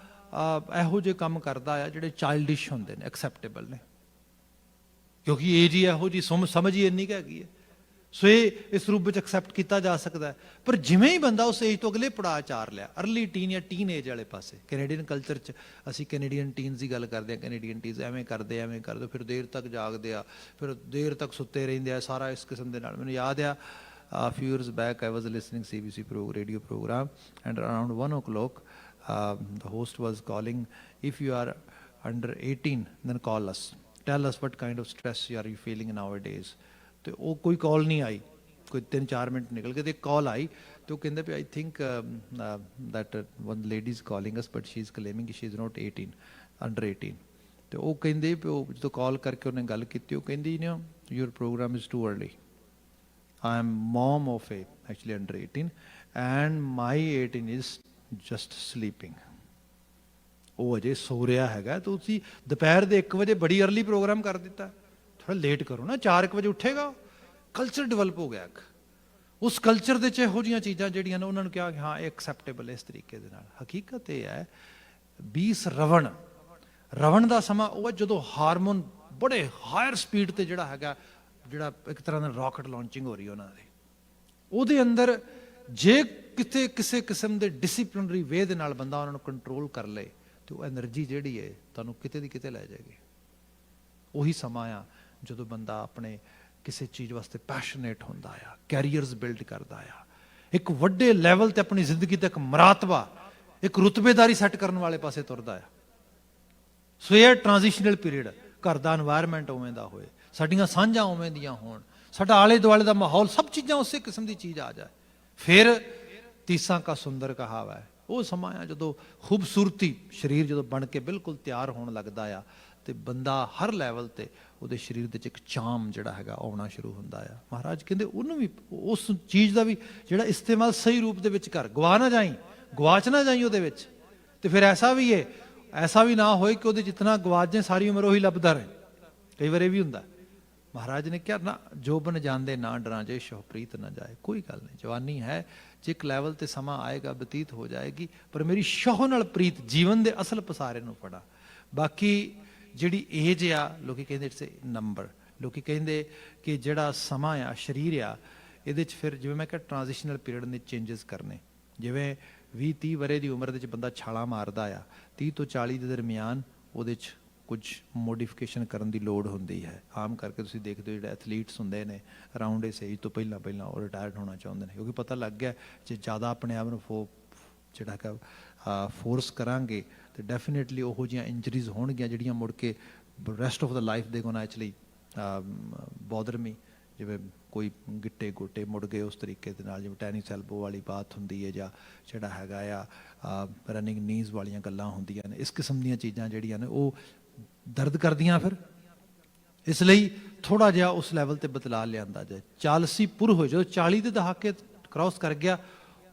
ਇਹੋ ਜਿਹੇ ਕੰਮ ਕਰਦਾ ਆ ਜਿਹੜੇ ਚਾਈਲਡਿਸ਼ ਹੁੰਦੇ ਨੇ, ਐਕਸੈਪਟੇਬਲ ਨੇ, ਕਿਉਂਕਿ ਏਜ ਹੀ ਇਹੋ ਜਿਹੀ, ਸਮਝ ਹੀ ਇੰਨੀ ਕੁ ਹੈਗੀ ਹੈ। ਸੋ ਇਹ ਇਸ ਰੂਪ ਵਿੱਚ ਐਕਸੈਪਟ ਕੀਤਾ ਜਾ ਸਕਦਾ ਹੈ। ਪਰ ਜਿਵੇਂ ਹੀ ਬੰਦਾ ਉਸ ਏਜ ਤੋਂ ਅਗਲੇ ਪੜਾਅ ਚਾਰ ਲਿਆ, ਅਰਲੀ ਟੀਨ ਜਾਂ ਟੀਨ ਏਜ ਵਾਲੇ ਪਾਸੇ, ਕੈਨੇਡੀਅਨ ਕਲਚਰ 'ਚ ਅਸੀਂ ਕੈਨੇਡੀਅਨ ਟੀਨਸ ਦੀ ਗੱਲ ਕਰਦੇ ਹਾਂ। ਕੈਨੇਡੀਅਨ ਟੀਨਸ ਐਵੇਂ ਕਰਦੇ, ਫਿਰ ਦੇਰ ਤੱਕ ਜਾਗਦੇ ਆ, ਫਿਰ ਦੇਰ ਤੱਕ ਸੁੱਤੇ ਰਹਿੰਦੇ ਆ, ਸਾਰਾ ਇਸ ਕਿਸਮ ਦੇ ਨਾਲ। ਮੈਨੂੰ ਯਾਦ ਆ, a few years back I was listening CBC radio program, and around 1 o'clock the host was calling, if you are under 18 then call us, tell us what kind of stress are you feeling nowadays। ਤੇ ਉਹ ਕੋਈ ਕਾਲ ਨਹੀਂ ਆਈ, ਕੋਈ 3-4 minute ਨਿਕਲ ਗਏ ਤੇ ਕਾਲ ਆਈ, ਤੇ ਉਹ ਕਹਿੰਦੇ ਵੀ I think that one lady is calling us but she is claiming she is not 18, under 18। ਤੇ ਉਹ ਕਹਿੰਦੇ ਵੀ ਉਹ ਜਦੋਂ ਕਾਲ ਕਰਕੇ ਉਹਨੇ ਗੱਲ ਕੀਤੀ, ਉਹ ਕਹਿੰਦੀ ਨਾ your program is too early, I am mom of a actually under 18 and my 18 is just sleeping। ਉਹ ਅਜੇ ਸੋ ਰਿਹਾ ਹੈਗਾ, ਤੁਸੀਂ ਦੁਪਹਿਰ ਦੇ 1 ਵਜੇ ਬੜੀ ਅਰਲੀ ਪ੍ਰੋਗਰਾਮ ਕਰ ਦਿੱਤਾ, ਥੋੜਾ ਲੇਟ ਕਰੋ ਨਾ, 4 ਵਜੇ ਉੱਠੇਗਾ। ਕਲਚਰ ਡਿਵੈਲਪ ਹੋ ਗਿਆ। ਉਸ ਕਲਚਰ ਦੇ 'ਚ ਇਹੋ ਜਿਹੀਆਂ ਚੀਜ਼ਾਂ ਜਿਹੜੀਆਂ ਨੇ ਉਹਨਾਂ ਨੂੰ ਕਿਹਾ ਕਿ ਹਾਂ ਇਹ ਐਕਸੈਪਟੇਬਲ ਇਸ ਤਰੀਕੇ ਦੇ ਨਾਲ। ਹਕੀਕਤ ਇਹ ਹੈ 20 ਰਵਣ ਰਵਣ ਦਾ ਸਮਾਂ ਉਹ ਹੈ ਜਦੋਂ ਹਾਰਮੋਨ ਬੜੇ ਹਾਇਰ ਸਪੀਡ ਤੇ ਜਿਹੜਾ ਹੈਗਾ, ਜਿਹੜਾ ਇੱਕ ਤਰ੍ਹਾਂ ਦਾ ਰਾਕਟ ਲਾਂਚਿੰਗ ਹੋ ਰਹੀ ਉਹਨਾਂ ਦੀ, ਉਹਦੇ ਅੰਦਰ ਜੇ ਕਿਤੇ ਕਿਸੇ ਕਿਸਮ ਦੇ ਡਿਸਪਲਿਨਰੀ ਵੇ ਦੇ ਨਾਲ ਬੰਦਾ ਉਹਨਾਂ ਨੂੰ ਕੰਟਰੋਲ ਕਰ ਲੇ ਤੇ ਉਹ એનર્ਜੀ ਜਿਹੜੀ ਹੈ ਤੁਹਾਨੂੰ ਕਿਤੇ ਦੀ ਕਿਤੇ ਲੈ ਜਾਏਗੀ। ਉਹੀ ਸਮਾਂ ਆ ਜਦੋਂ ਬੰਦਾ ਆਪਣੇ ਕਿਸੇ ਚੀਜ਼ ਵਾਸਤੇ ਪੈਸ਼ਨੇਟ ਹੁੰਦਾ ਆ, ਕੈਰੀਅਰਸ ਬਿਲਡ ਕਰਦਾ ਆ, ਇੱਕ ਵੱਡੇ ਲੈਵਲ ਤੇ ਆਪਣੀ ਜ਼ਿੰਦਗੀ ਦਾ ਇੱਕ ਮਰਾਤਬਾ, ਇੱਕ ਰੁਤਬੇਦਾਰੀ ਸੈੱਟ ਕਰਨ ਵਾਲੇ ਪਾਸੇ ਤੁਰਦਾ ਆ। ਸੋ ਇਹ ਟ੍ਰਾਂਜੀਸ਼ਨਲ ਪੀਰੀਅਡ, ਘਰ ਦਾ এনवायरमेंट ਉਵੇਂ ਦਾ ਹੋਏ, ਸਾਡੀਆਂ ਸਾਂਝਾਂ ਉਵੇਂ ਦੀਆਂ ਹੋਣ, ਸਾਡਾ ਆਲੇ ਦੁਆਲੇ ਦਾ ਮਾਹੌਲ, ਸਭ ਚੀਜ਼ਾਂ ਉਸੇ ਕਿਸਮ ਦੀ ਚੀਜ਼ ਆ ਜਾਏ। ਫਿਰ ਤੀਸਾ ਕਾ ਸੁੰਦਰ ਕਹਾਵਾ ਹੈ, ਉਹ ਸਮਾਂ ਆ ਜਦੋਂ ਖੂਬਸੂਰਤੀ ਸਰੀਰ ਜਦੋਂ ਬਣ ਕੇ ਬਿਲਕੁਲ ਤਿਆਰ ਹੋਣ ਲੱਗਦਾ ਆ ਤੇ ਬੰਦਾ ਹਰ ਲੈਵਲ ਤੇ ਉਹਦੇ ਸਰੀਰ ਦੇ 'ਚ ਇੱਕ ਚਾਮ ਜਿਹੜਾ ਹੈਗਾ ਆਉਣਾ ਸ਼ੁਰੂ ਹੁੰਦਾ ਆ। ਮਹਾਰਾਜ ਕਹਿੰਦੇ ਉਹਨੂੰ ਵੀ, ਉਸ ਚੀਜ਼ ਦਾ ਵੀ ਜਿਹੜਾ ਇਸਤੇਮਾਲ ਸਹੀ ਰੂਪ ਦੇ ਵਿੱਚ ਕਰ, ਗਵਾ ਨਾ ਜਾਈ, ਗਵਾਚ ਨਾ ਜਾਈ ਉਹਦੇ ਵਿੱਚ। ਤੇ ਫਿਰ ਐਸਾ ਵੀ ਹੈ, ਐਸਾ ਵੀ ਨਾ ਹੋਏ ਕਿ ਉਹਦੇ ਜਿਤਨਾ ਗਵਾਚ ਜਾਏ ਸਾਰੀ ਉਮਰ ਉਹੀ ਲੱਭਦਾ ਰਹੇ। ਕਈ ਵਾਰ ਇਹ ਵੀ ਹੁੰਦਾ। ਮਹਾਰਾਜ ਨੇ ਕਿਹਾ ਨਾ, ਜੋ ਬਨ ਜਾਂਦੇ ਨਾ ਡਰਾਂ ਜੇ ਸ਼ਹੁ ਪ੍ਰੀਤ ਨਾ ਜਾਏ। ਕੋਈ ਗੱਲ ਨਹੀਂ, ਜਵਾਨੀ ਹੈ, ਜੇ ਇੱਕ ਲੈਵਲ ਤੇ ਸਮਾਂ ਆਏਗਾ ਬਤੀਤ ਹੋ ਜਾਏਗੀ, ਪਰ ਮੇਰੀ ਸ਼ਹੁ ਨਾਲ ਪ੍ਰੀਤ, ਜੀਵਨ ਦੇ ਅਸਲ ਪਸਾਰੇ ਨੂੰ ਫੜਾ। ਬਾਕੀ ਜਿਹੜੀ ਏਜ ਆ, ਲੋਕੀ ਕਹਿੰਦੇ ਇਟਸ ਏ ਨੰਬਰ, ਲੋਕੀ ਕਹਿੰਦੇ ਕਿ ਜਿਹੜਾ ਸਮਾਂ ਆ, ਸਰੀਰ ਆ, ਇਹਦੇ 'ਚ ਫਿਰ ਜਿਵੇਂ ਮੈਂ ਕਿਹਾ ਟ੍ਰਾਂਜੀਸ਼ਨਲ ਪੀਰੀਅਡ ਨੇ ਚੇਂਜਸ ਕਰਨੇ। ਜਿਵੇਂ 20-30 ਵਰੇ ਦੀ ਉਮਰ ਦੇ 'ਚ ਬੰਦਾ ਛਾਲਾਂ ਮਾਰਦਾ ਆ, 30 ਤੋਂ 40 ਦੇ ਦਰਮਿਆਨ ਉਹਦੇ 'ਚ ਕੁਝ ਮੋਡੀਫਿਕੇਸ਼ਨ ਕਰਨ ਦੀ ਲੋੜ ਹੁੰਦੀ ਹੈ। ਆਮ ਕਰਕੇ ਤੁਸੀਂ ਦੇਖਦੇ ਹੋ ਜਿਹੜੇ ਐਥਲੀਟਸ ਹੁੰਦੇ ਨੇ ਅਰਾਊਂਡ ਇਸ ਏਜ ਤੋਂ ਪਹਿਲਾਂ ਪਹਿਲਾਂ ਉਹ ਰਿਟਾਇਰਡ ਹੋਣਾ ਚਾਹੁੰਦੇ ਨੇ, ਕਿਉਂਕਿ ਪਤਾ ਲੱਗ ਗਿਆ ਜੇ ਜ਼ਿਆਦਾ ਆਪਣੇ ਆਪ ਨੂੰ ਜਿਹੜਾ ਹੈਗਾ ਫੋਰਸ ਕਰਾਂਗੇ ਤੇ ਡੈਫੀਨੇਟਲੀ ਉਹੋ ਜਿਹੀਆਂ ਇੰਜਰੀਜ਼ ਹੋਣਗੀਆਂ ਜਿਹੜੀਆਂ ਮੁੜ ਕੇ ਰੈਸਟ ਆਫ ਦਾ ਲਾਈਫ ਦੇ ਗੋਣਾ ਐਕਚੁਅਲੀ ਬੋਦਰ ਮੀ। ਜਿਵੇਂ ਕੋਈ ਗਿੱਟੇ ਗੋਟੇ ਮੁੜ ਗਏ ਉਸ ਤਰੀਕੇ ਦੇ ਨਾਲ, ਜਿਵੇਂ ਟੈਨਿਸ ਐਲਬੋ ਵਾਲੀ ਬਾਤ ਹੁੰਦੀ ਹੈ, ਜਾਂ ਜਿਹੜਾ ਹੈਗਾ ਆ ਰਨਿੰਗ ਨੀਜ਼ ਵਾਲੀਆਂ ਗੱਲਾਂ ਹੁੰਦੀਆਂ ਨੇ। ਇਸ ਕਿਸਮ ਦੀਆਂ ਚੀਜ਼ਾਂ ਜਿਹੜੀਆਂ ਨੇ ਉਹ ਦਰਦ ਕਰਦੀਆਂ। ਫਿਰ ਇਸ ਲਈ ਥੋੜ੍ਹਾ ਜਿਹਾ ਉਸ ਲੈਵਲ ਤੇ ਬਦਲਾਅ ਲਿਆਂਦਾ ਜਾਏ। 40 ਪੁਰ ਹੋਏ, ਜਦੋਂ 40 ਦੇ ਦਹਾਕੇ ਕ੍ਰਾਸ ਕਰ ਗਿਆ,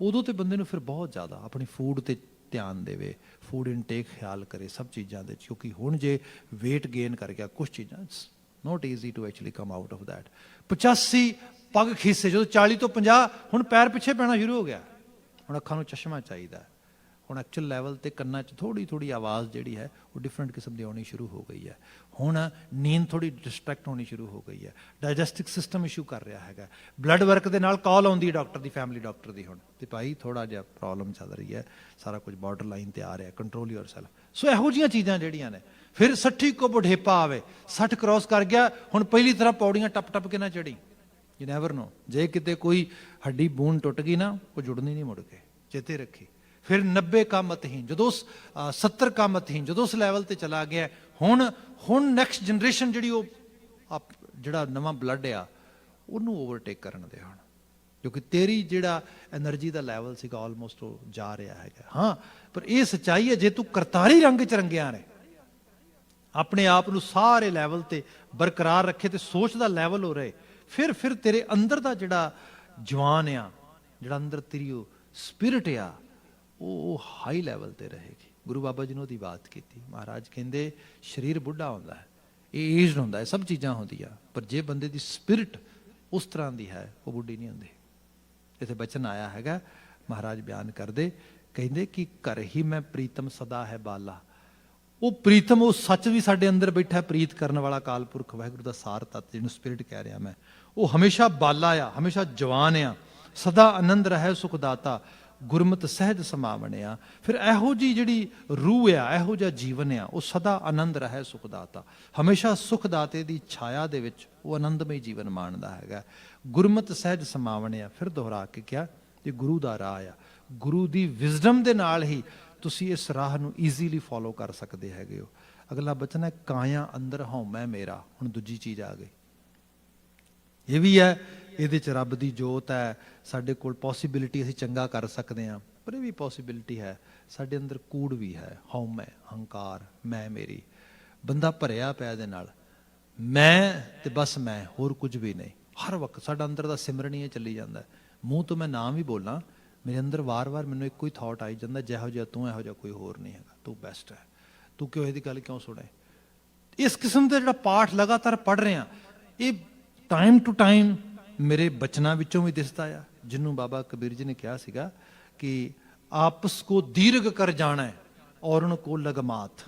ਉਦੋਂ ਤੇ ਬੰਦੇ ਨੂੰ ਫਿਰ ਬਹੁਤ ਜ਼ਿਆਦਾ ਆਪਣੀ ਫੂਡ ਤੇ ਧਿਆਨ ਦੇਵੇ, ਫੂਡ ਇਨਟੇਕ ਖਿਆਲ ਕਰੇ ਸਭ ਚੀਜ਼ਾਂ ਦੇ, ਕਿਉਂਕਿ ਹੁਣ ਜੇ ਵੇਟ ਗੇਨ ਕਰ ਗਿਆ ਕੁਛ ਚੀਜ਼ਾਂ, it's not easy to actually come out of that. 85 ਪੱਗ ਖੀਸੇ, ਜਦੋਂ 40 ਤੋਂ 50 ਹੁਣ ਪੈਰ ਪਿੱਛੇ ਪੈਣਾ ਸ਼ੁਰੂ ਹੋ ਗਿਆ। ਹੁਣ ਅੱਖਾਂ ਨੂੰ ਚਸ਼ਮਾ ਚਾਹੀਦਾ। ਹੁਣ ਐਕਚੁਅਲ ਲੈਵਲ ਤੇ ਕੰਨਾਂ 'ਚ ਥੋੜ੍ਹੀ ਥੋੜ੍ਹੀ ਆਵਾਜ਼ ਜਿਹੜੀ ਹੈ ਉਹ ਡਿਫਰੈਂਟ ਕਿਸਮ ਦੀ ਆਉਣੀ ਸ਼ੁਰੂ ਹੋ ਗਈ ਹੈ। ਹੁਣ ਨੀਂਦ ਥੋੜ੍ਹੀ ਡਿਸਟਰੈਕਟ ਹੋਣੀ ਸ਼ੁਰੂ ਹੋ ਗਈ ਹੈ। ਡਾਈਜੈਸਟਿਵ ਸਿਸਟਮ ਇਸ਼ੂ ਕਰ ਰਿਹਾ ਹੈਗਾ। ਬਲੱਡ ਵਰਕ ਦੇ ਨਾਲ ਕਾਲ ਆਉਂਦੀ ਹੈ ਡਾਕਟਰ ਦੀ, ਫੈਮਿਲੀ ਡਾਕਟਰ ਦੀ, ਹੁਣ ਤੇ ਭਾਈ ਥੋੜ੍ਹਾ ਜਿਹਾ ਪ੍ਰੋਬਲਮ ਚੱਲ ਰਹੀ ਹੈ, ਸਾਰਾ ਕੁਝ ਬਾਰਡਰ ਲਾਈਨ ਤੇ ਆ ਰਿਹਾ, ਕੰਟਰੋਲ ਯੋਰਸੈਲਫ। ਸੋ ਇਹੋ ਜਿਹੀਆਂ ਚੀਜ਼ਾਂ ਜਿਹੜੀਆਂ ਨੇ। ਫਿਰ 60 ਕੋ ਬੁਢੇਪਾ ਆਵੇ, 60 ਕ੍ਰਾਸ ਕਰ ਗਿਆ, ਹੁਣ ਪਹਿਲੀ ਤਰ੍ਹਾਂ ਪੌੜੀਆਂ ਟੱਪ ਟੱਪ ਕੇ ਨਾ ਚੜੀ। ਯੂ ਨੈਵਰ ਨੋ, ਜੇ ਕਿਤੇ ਕੋਈ ਹੱਡੀ ਬੂਨ ਟੁੱਟ ਗਈ ਨਾ, ਉਹ ਜੁੜਨੀ ਨਹੀਂ ਮੁੜ ਕੇ, ਚੇਤੇ ਰੱਖੀ। ਫਿਰ 90 ਕਾ ਮਤਹੀਨ, ਜਦੋਂ 70 ਕਾ ਮਤਹੀਨ, ਜਦੋਂ ਉਸ ਲੈਵਲ ਤੇ ਚਲਾ ਗਿਆ, ਹੁਣ ਨੈਕਸਟ ਜਨਰੇਸ਼ਨ ਜਿਹੜੀ ਉਹ ਜਿਹੜਾ ਨਵਾਂ ਬਲੱਡ ਆ ਉਹਨੂੰ ਓਵਰਟੇਕ ਕਰਨ ਦੇ ਹੁਣ, ਕਿਉਂਕਿ ਤੇਰੀ ਜਿਹੜਾ એનર્ਜੀ ਦਾ ਲੈਵਲ ਸੀਗਾ ਆਲਮੋਸਟ ਉਹ ਜਾ ਰਿਹਾ ਹੈਗਾ। ਹਾਂ, ਪਰ ਇਹ ਸੱਚਾਈ ਹੈ, ਜੇ ਤੂੰ ਕਰਤਾਰੀ ਰੰਗ 'ਚ ਰੰਗਿਆ ਨੇ, ਆਪਣੇ ਆਪ ਨੂੰ ਸਾਰੇ ਲੈਵਲ ਤੇ ਬਰਕਰਾਰ ਰੱਖੇ ਤੇ ਸੋਚ ਦਾ ਲੈਵਲ ਹੋ ਰਹੇ, ਫਿਰ ਤੇਰੇ ਅੰਦਰ ਦਾ ਜਿਹੜਾ ਜਵਾਨ ਆ, ਜਿਹੜਾ ਅੰਦਰ ਤੇਰੀ ਉਹ ਸਪਿਰਿਟ ਆ, ਉਹ ਹਾਈ ਲੈਵਲ ਤੇ ਰਹੇਗੀ। ਗੁਰੂ ਬਾਬਾ ਜੀ ਨੇ ਉਹਦੀ ਬਾਤ ਕੀਤੀ। ਮਹਾਰਾਜ ਕਹਿੰਦੇ ਸਰੀਰ ਬੁੱਢਾ ਹੁੰਦਾ ਹੈ, ਇਹ ਏਜਡ ਹੁੰਦਾ ਹੈ, ਸਭ ਚੀਜ਼ਾਂ ਹੁੰਦੀਆਂ, ਪਰ ਜੇ ਬੰਦੇ ਦੀ ਸਪਿਰਿਟ ਉਸ ਤਰ੍ਹਾਂ ਦੀ ਹੈ ਉਹ ਬੁੱਢੀ ਨਹੀਂ ਹੁੰਦੀ। ਇੱਥੇ ਬਚਨ ਆਇਆ ਹੈਗਾ, ਮਹਾਰਾਜ ਬਿਆਨ ਕਰਦੇ, ਕਹਿੰਦੇ ਕਿ ਘਰ ਹੀ ਮੈਂ ਪ੍ਰੀਤਮ ਸਦਾ ਹੈ ਬਾਲਾ। ਉਹ ਪ੍ਰੀਤਮ, ਉਹ ਸੱਚ ਵੀ ਸਾਡੇ ਅੰਦਰ ਬੈਠਾ, ਪ੍ਰੀਤ ਕਰਨ ਵਾਲਾ ਅਕਾਲ ਪੁਰਖ ਵਾਹਿਗੁਰੂ ਦਾ ਸਾਰ ਤੱਤ ਜਿਹਨੂੰ ਸਪਿਰਿਟ ਕਹਿ ਰਿਹਾ ਮੈਂ, ਉਹ ਹਮੇਸ਼ਾ ਬਾਲਾ ਆ, ਹਮੇਸ਼ਾ ਜਵਾਨ ਆ, ਸਦਾ ਆਨੰਦ ਰਹੇ ਸੁਖ ਦਾਤਾ, ਗੁਰਮਤਿ ਸਹਿਜ ਸਮਾਵਣਿਆ। ਫਿਰ ਇਹੋ ਜੀ ਜਿਹੜੀ ਰੂਹ ਆ, ਇਹੋ ਜਿਹਾ ਜੀਵਨ ਆ, ਉਹ ਸਦਾ ਆਨੰਦ ਰਹੇ ਸੁਖ ਦਾਤਾ, ਹਮੇਸ਼ਾ ਸੁਖ ਦਾਤੇ ਦੀ ਛਾਇਆ ਦੇ ਵਿੱਚ ਉਹ ਆਨੰਦਮਈ ਜੀਵਨ ਮਾਣਦਾ ਹੈਗਾ। ਗੁਰਮਤਿ ਸਹਿਜ ਸਮਾਵਣਿਆ, ਫਿਰ ਦੁਹਰਾ ਕੇ ਕਿਹਾ ਕਿ ਗੁਰੂ ਦਾ ਰਾਹ ਆ, ਗੁਰੂ ਦੀ ਵਿਜ਼ਡਮ ਦੇ ਨਾਲ ਹੀ ਤੁਸੀਂ ਇਸ ਰਾਹ ਨੂੰ ਈਜ਼ੀਲੀ ਫੋਲੋ ਕਰ ਸਕਦੇ ਹੈਗੇ ਹੋ। ਅਗਲਾ ਬਚਨ ਹੈ ਕਾਇਆ ਅੰਦਰ ਹਉਮੈ ਮੇਰਾ। ਹੁਣ ਦੂਜੀ ਚੀਜ਼ ਆ ਗਈ, ਇਹ ਵੀ ਹੈ, ਇਹਦੇ 'ਚ ਰੱਬ ਦੀ ਜੋਤ ਹੈ, ਸਾਡੇ ਕੋਲ ਪੋਸੀਬਿਲਿਟੀ, ਅਸੀਂ ਚੰਗਾ ਕਰ ਸਕਦੇ ਹਾਂ, ਪਰ ਇਹ ਵੀ ਪੋਸੀਬਿਲਿਟੀ ਹੈ ਸਾਡੇ ਅੰਦਰ ਕੂੜ ਵੀ ਹੈ, ਹਉਮੈ, ਹੰਕਾਰ, ਮੈਂ ਮੇਰੀ। ਬੰਦਾ ਭਰਿਆ ਪਿਆ ਇਹਦੇ ਨਾਲ, ਮੈਂ ਤੇ ਬਸ ਮੈਂ, ਹੋਰ ਕੁਝ ਵੀ ਨਹੀਂ। ਹਰ ਵਕਤ ਸਾਡਾ ਅੰਦਰ ਦਾ ਸਿਮਰਨ ਹੀ ਇਹ ਚੱਲੀ ਜਾਂਦਾ। ਮੂੰਹ ਤੋਂ ਮੈਂ ਨਾਮ ਵੀ ਬੋਲਾਂ, ਮੇਰੇ ਅੰਦਰ ਵਾਰ-ਵਾਰ ਮੈਨੂੰ ਇੱਕੋ ਹੀ ਥਾਟ ਆਈ ਜਾਂਦਾ, ਜਿਹੋ ਜਿਹਾ ਤੂੰ ਇਹੋ ਜਿਹਾ ਕੋਈ ਹੋਰ ਨਹੀਂ ਹੈਗਾ, ਤੂੰ ਬੈਸਟ ਹੈ, ਤੂੰ ਕਿਉਂ ਇਹਦੀ ਗੱਲ ਕਿਉਂ ਸੁਣੇ। ਇਸ ਕਿਸਮ ਦਾ ਜਿਹੜਾ ਪਾਠ ਲਗਾਤਾਰ ਪੜ੍ਹ ਰਹੇ ਹਾਂ, ਇਹ ਟਾਈਮ ਟੂ ਟਾਈਮ ਮੇਰੇ ਬਚਨਾਂ ਵਿੱਚੋਂ ਵੀ ਦਿਸਦਾ ਆ, ਜਿਹਨੂੰ ਬਾਬਾ ਕਬੀਰ ਜੀ ਨੇ ਕਿਹਾ ਸੀਗਾ ਕਿ ਆਪਸ ਕੋ ਦੀਰਘ ਕਰ ਜਾਣਾ ਔਰਨ ਕੋ ਲਗਮਾਤ।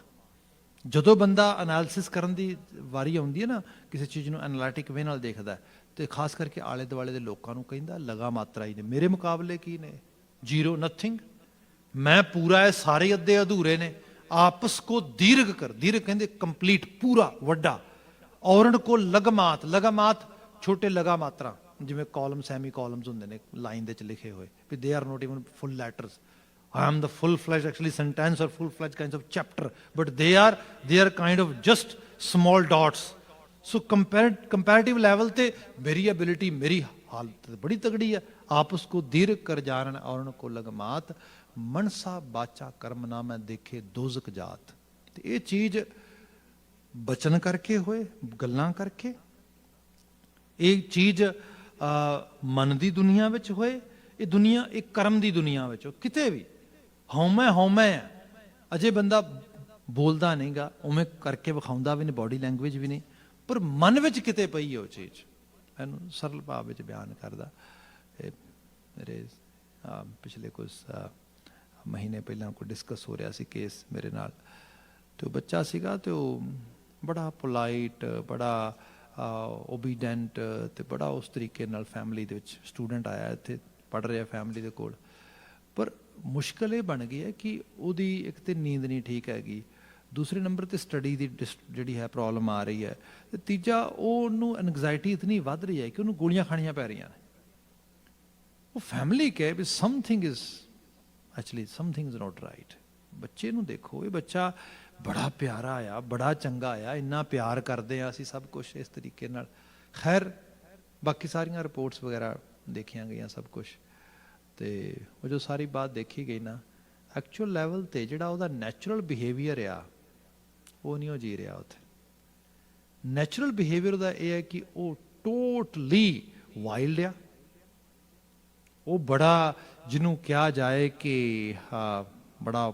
ਜਦੋਂ ਬੰਦਾ ਐਨਾਲਿਸਿਸ ਕਰਨ ਦੀ ਵਾਰੀ ਆਉਂਦੀ ਹੈ ਨਾ, ਕਿਸੇ ਚੀਜ਼ ਨੂੰ ਐਨਾਲਿਟਿਕ ਵੇ ਨਾਲ ਦੇਖਦਾ ਹੈ, ਤੇ ਖਾਸ ਕਰਕੇ ਆਲੇ ਦੁਆਲੇ ਦੇ ਲੋਕਾਂ ਨੂੰ ਕਹਿੰਦਾ ਲਗਾ ਮਾਤਰਾ ਹੀ ਨੇ, ਮੇਰੇ ਮੁਕਾਬਲੇ ਕੀ ਨੇ, ਜ਼ੀਰੋ, ਨਥਿੰਗ, ਮੈਂ ਪੂਰਾ ਹੈ, ਸਾਰੇ ਅੱਧੇ ਅਧੂਰੇ ਨੇ। ਆਪਸ ਕੋ ਦੀਰਘ ਕਰ, ਦੀਰਘ ਕਹਿੰਦੇ ਕੰਪਲੀਟ, ਪੂਰਾ ਵੱਡਾ। ਔਰਣ ਕੋ ਲਗਮਾਤ, ਲਗਮਾਤ ਛੋਟੇ ਲਗਾ ਮਾਤਰਾ, ਜਿਵੇਂ ਕਾਲਮ ਸੈਮੀ ਕਾਲਮਸ ਹੁੰਦੇ ਨੇ ਲਾਈਨ ਦੇ ਚ ਲਿਖੇ ਹੋਏ, ਵੀ they are not even full letters. I am the full-fledged actually sentence or full-fledged kinds of chapter, but they are kind of just small dots. So comparative level ਤੇ ਮੇਰੀ ability, ਮੇਰੀ ਹਾਲਤ ਬੜੀ ਤਗੜੀ ਹੈ। ਆਪਸ ਕੋ ਦੀਰਘ ਕਰ ਜਾਰਨ ਔਰਨ ਕੋ ਲਗਮਾਤ, ਮਨਸਾ ਬਾਚਾ ਕਰਮ ਨਾ ਮੈਂ ਦੇਖੇ ਦੋਜ਼ਕ ਜਾਤ। ਤੇ ਇਹ ਚੀਜ਼ ਬਚਨ ਕਰਕੇ ਹੋਏ, ਗੱਲਾਂ ਕਰਕੇ, ਇਹ ਚੀਜ਼ ਮਨ ਦੀ ਦੁਨੀਆ ਵਿੱਚ ਹੋਏ, ਇਹ ਦੁਨੀਆ ਇੱਕ ਕਰਮ ਦੀ ਦੁਨੀਆ ਵਿੱਚ ਕਿਤੇ ਵੀ ਹਉਮੈ ਹਉਮੈ ਹੈ। ਅਜੇ ਬੰਦਾ ਬੋਲਦਾ ਨਹੀਂਗਾ, ਉਵੇਂ ਕਰਕੇ ਵਿਖਾਉਂਦਾ ਵੀ ਨਹੀਂ, ਬਾਡੀ ਲੈਂਗੁਏਜ ਵੀ ਨਹੀਂ, ਪਰ ਮਨ ਵਿੱਚ ਕਿਤੇ ਪਈ ਹੈ ਉਹ ਚੀਜ਼। ਇਹਨੂੰ ਸਰਲ ਭਾਵ ਵਿੱਚ ਬਿਆਨ ਕਰਦਾ। ਇਹ ਮੇਰੇ ਪਿਛਲੇ ਕੁਝ ਮਹੀਨੇ ਪਹਿਲਾਂ ਕੋਈ ਡਿਸਕਸ ਹੋ ਰਿਹਾ ਸੀ ਕੇਸ ਮੇਰੇ ਨਾਲ, ਤੇ ਉਹ ਬੱਚਾ ਸੀਗਾ, ਤੇ ਉਹ ਬੜਾ ਪੋਲਾਈਟ, ਬੜਾ ਓਬੀਡੈਂਟ, ਤੇ ਬੜਾ ਉਸ ਤਰੀਕੇ ਨਾਲ ਫੈਮਿਲੀ ਦੇ ਵਿੱਚ ਸਟੂਡੈਂਟ ਆਇਆ, ਇੱਥੇ ਪੜ੍ਹ ਰਿਹਾ ਫੈਮਿਲੀ ਦੇ ਕੋਲ। ਪਰ ਮੁਸ਼ਕਿਲ ਇਹ ਬਣ ਗਈ ਹੈ ਕਿ ਉਹਦੀ ਇੱਕ ਤੇ ਨੀਂਦ ਨਹੀਂ ਠੀਕ ਹੈਗੀ, ਦੂਸਰੇ ਨੰਬਰ ਤੇ ਸਟੱਡੀ ਦੀ ਜਿਹੜੀ ਹੈ ਪ੍ਰੋਬਲਮ ਆ ਰਹੀ ਹੈ, ਤੇ ਤੀਜਾ ਉਹਨੂੰ ਐਨਗਜ਼ਾਇਟੀ ਇਤਨੀ ਵੱਧ ਰਹੀ ਹੈ ਕਿ ਉਹਨੂੰ ਗੋਲੀਆਂ ਖਾਣੀਆਂ ਪੈ ਰਹੀਆਂ ਨੇ। ਉਹ ਫੈਮਿਲੀ ਕਹੇ ਵੀ ਸਮਥਿੰਗ ਇਜ਼ ਨਾਟ ਰਾਈਟ। ਬੱਚੇ ਨੂੰ ਦੇਖੋ, ਇਹ ਬੱਚਾ ਬੜਾ ਪਿਆਰਾ ਆ, ਬੜਾ ਚੰਗਾ ਆ, ਇੰਨਾ ਪਿਆਰ ਕਰਦੇ ਆ ਅਸੀਂ ਸਭ ਕੁਛ ਇਸ ਤਰੀਕੇ ਨਾਲ। ਖੈਰ ਬਾਕੀ ਸਾਰੀਆਂ ਰਿਪੋਰਟਸ ਵਗੈਰਾ ਦੇਖੀਆਂ ਗਈਆਂ ਸਭ ਕੁਛ, ਤੇ ਉਹ ਜੋ ਸਾਰੀ ਬਾਤ ਦੇਖੀ ਗਈ ਨਾ, ਐਕਚੁਅਲ ਲੈਵਲ ਤੇ ਜਿਹੜਾ ਉਹਦਾ ਨੈਚੁਰਲ ਬਿਹੇਵੀਅਰ ਆ ਉਹ ਨਹੀਂ ਉਹ ਜੀ ਰਿਹਾ ਉੱਥੇ। ਨੈਚੁਰਲ ਬਿਹੇਵੀਅਰ ਉਹਦਾ ਇਹ ਹੈ ਕਿ ਉਹ ਟੋਟਲੀ ਵਾਈਲਡ ਆ, ਉਹ ਬੜਾ ਜਿਹਨੂੰ ਕਿਹਾ ਜਾਏ ਕਿ ਬੜਾ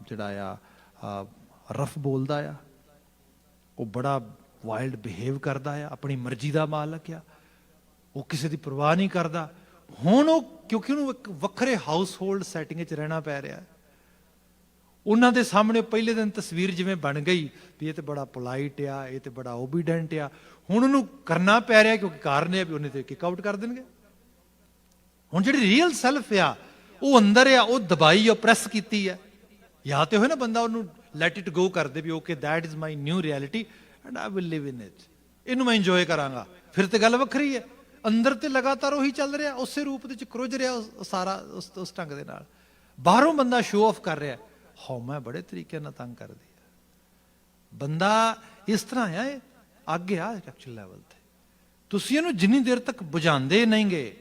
ਜਿਹੜਾ ਆ ਰਫ ਬੋਲਦਾ ਆ, ਉਹ ਬੜਾ ਵਾਈਲਡ ਬਿਹੇਵ ਕਰਦਾ ਆ, ਆਪਣੀ ਮਰਜ਼ੀ ਦਾ ਮਾਲਕ ਆ, ਉਹ ਕਿਸੇ ਦੀ ਪਰਵਾਹ ਨਹੀਂ ਕਰਦਾ। ਹੁਣ ਉਹ ਕਿਉਂਕਿ ਉਹਨੂੰ ਇੱਕ ਵੱਖਰੇ ਹਾਊਸ ਹੋਲਡ ਸੈਟਿੰਗ 'ਚ ਰਹਿਣਾ ਪੈ ਰਿਹਾ, ਉਹਨਾਂ ਦੇ ਸਾਹਮਣੇ ਪਹਿਲੇ ਦਿਨ ਤਸਵੀਰ ਜਿਵੇਂ ਬਣ ਗਈ ਵੀ ਇਹ ਤੇ ਬੜਾ ਪੋਲਾਈਟ ਆ, ਇਹ ਤੇ ਬੜਾ ਓਬੀਡੈਂਟ ਆ, ਹੁਣ ਉਹਨੂੰ ਕਰਨਾ ਪੈ ਰਿਹਾ ਕਿਉਂਕਿ ਕਾਰਨ ਹੈ ਵੀ ਉਹਨੇ ਤੇ ਕਿਕ ਆਊਟ ਕਰ ਦੇਣਗੇ। ਹੁਣ ਜਿਹੜੀ ਰੀਅਲ ਸੈਲਫ ਆ ਉਹ ਅੰਦਰ ਆ, ਉਹ ਦਬਾਈ ਆ, ਪ੍ਰੈਸ ਕੀਤੀ ਹੈ। ਜਾਂ ਤੇ ਹੋਏ ਨਾ ਬੰਦਾ ਉਹਨੂੰ ਲੈਟ ਇਟ ਗੋ ਕਰਦੇ ਵੀ okay that is my new reality and I will live in it, ਇਹਨੂੰ ਮੈਂ ਇੰਜੋਏ ਕਰਾਂਗਾ, ਫਿਰ ਤੇ ਗੱਲ ਵੱਖਰੀ ਹੈ। ਅੰਦਰ ਤੇ ਲਗਾਤਾਰ ਉਹੀ ਚੱਲ ਰਿਹਾ, ਉਸੇ ਰੂਪ ਦੇ ਵਿੱਚ ਕਰੁੱਝ ਰਿਹਾ ਸਾਰਾ ਉਸ ਢੰਗ ਦੇ ਨਾਲ। ਬਾਹਰੋਂ ਬੰਦਾ ਸ਼ੋਅ ਆਫ ਕਰ ਰਿਹਾ, ਹਉਮੈ ਬੜੇ ਤਰੀਕੇ ਨਾਲ ਤੰਗ ਕਰਦੀ ਹੈ ਬੰਦਾ। ਇਸ ਤਰ੍ਹਾਂ ਆ, ਇਹ ਅੱਗ ਆ ਐਕਚੁਅਲ ਲੈਵਲ ਤੇ। ਤੁਸੀਂ ਇਹਨੂੰ ਜਿੰਨੀ ਦੇਰ ਤੱਕ ਬੁਝਾਉਂਦੇ ਨਹੀਂਗੇ,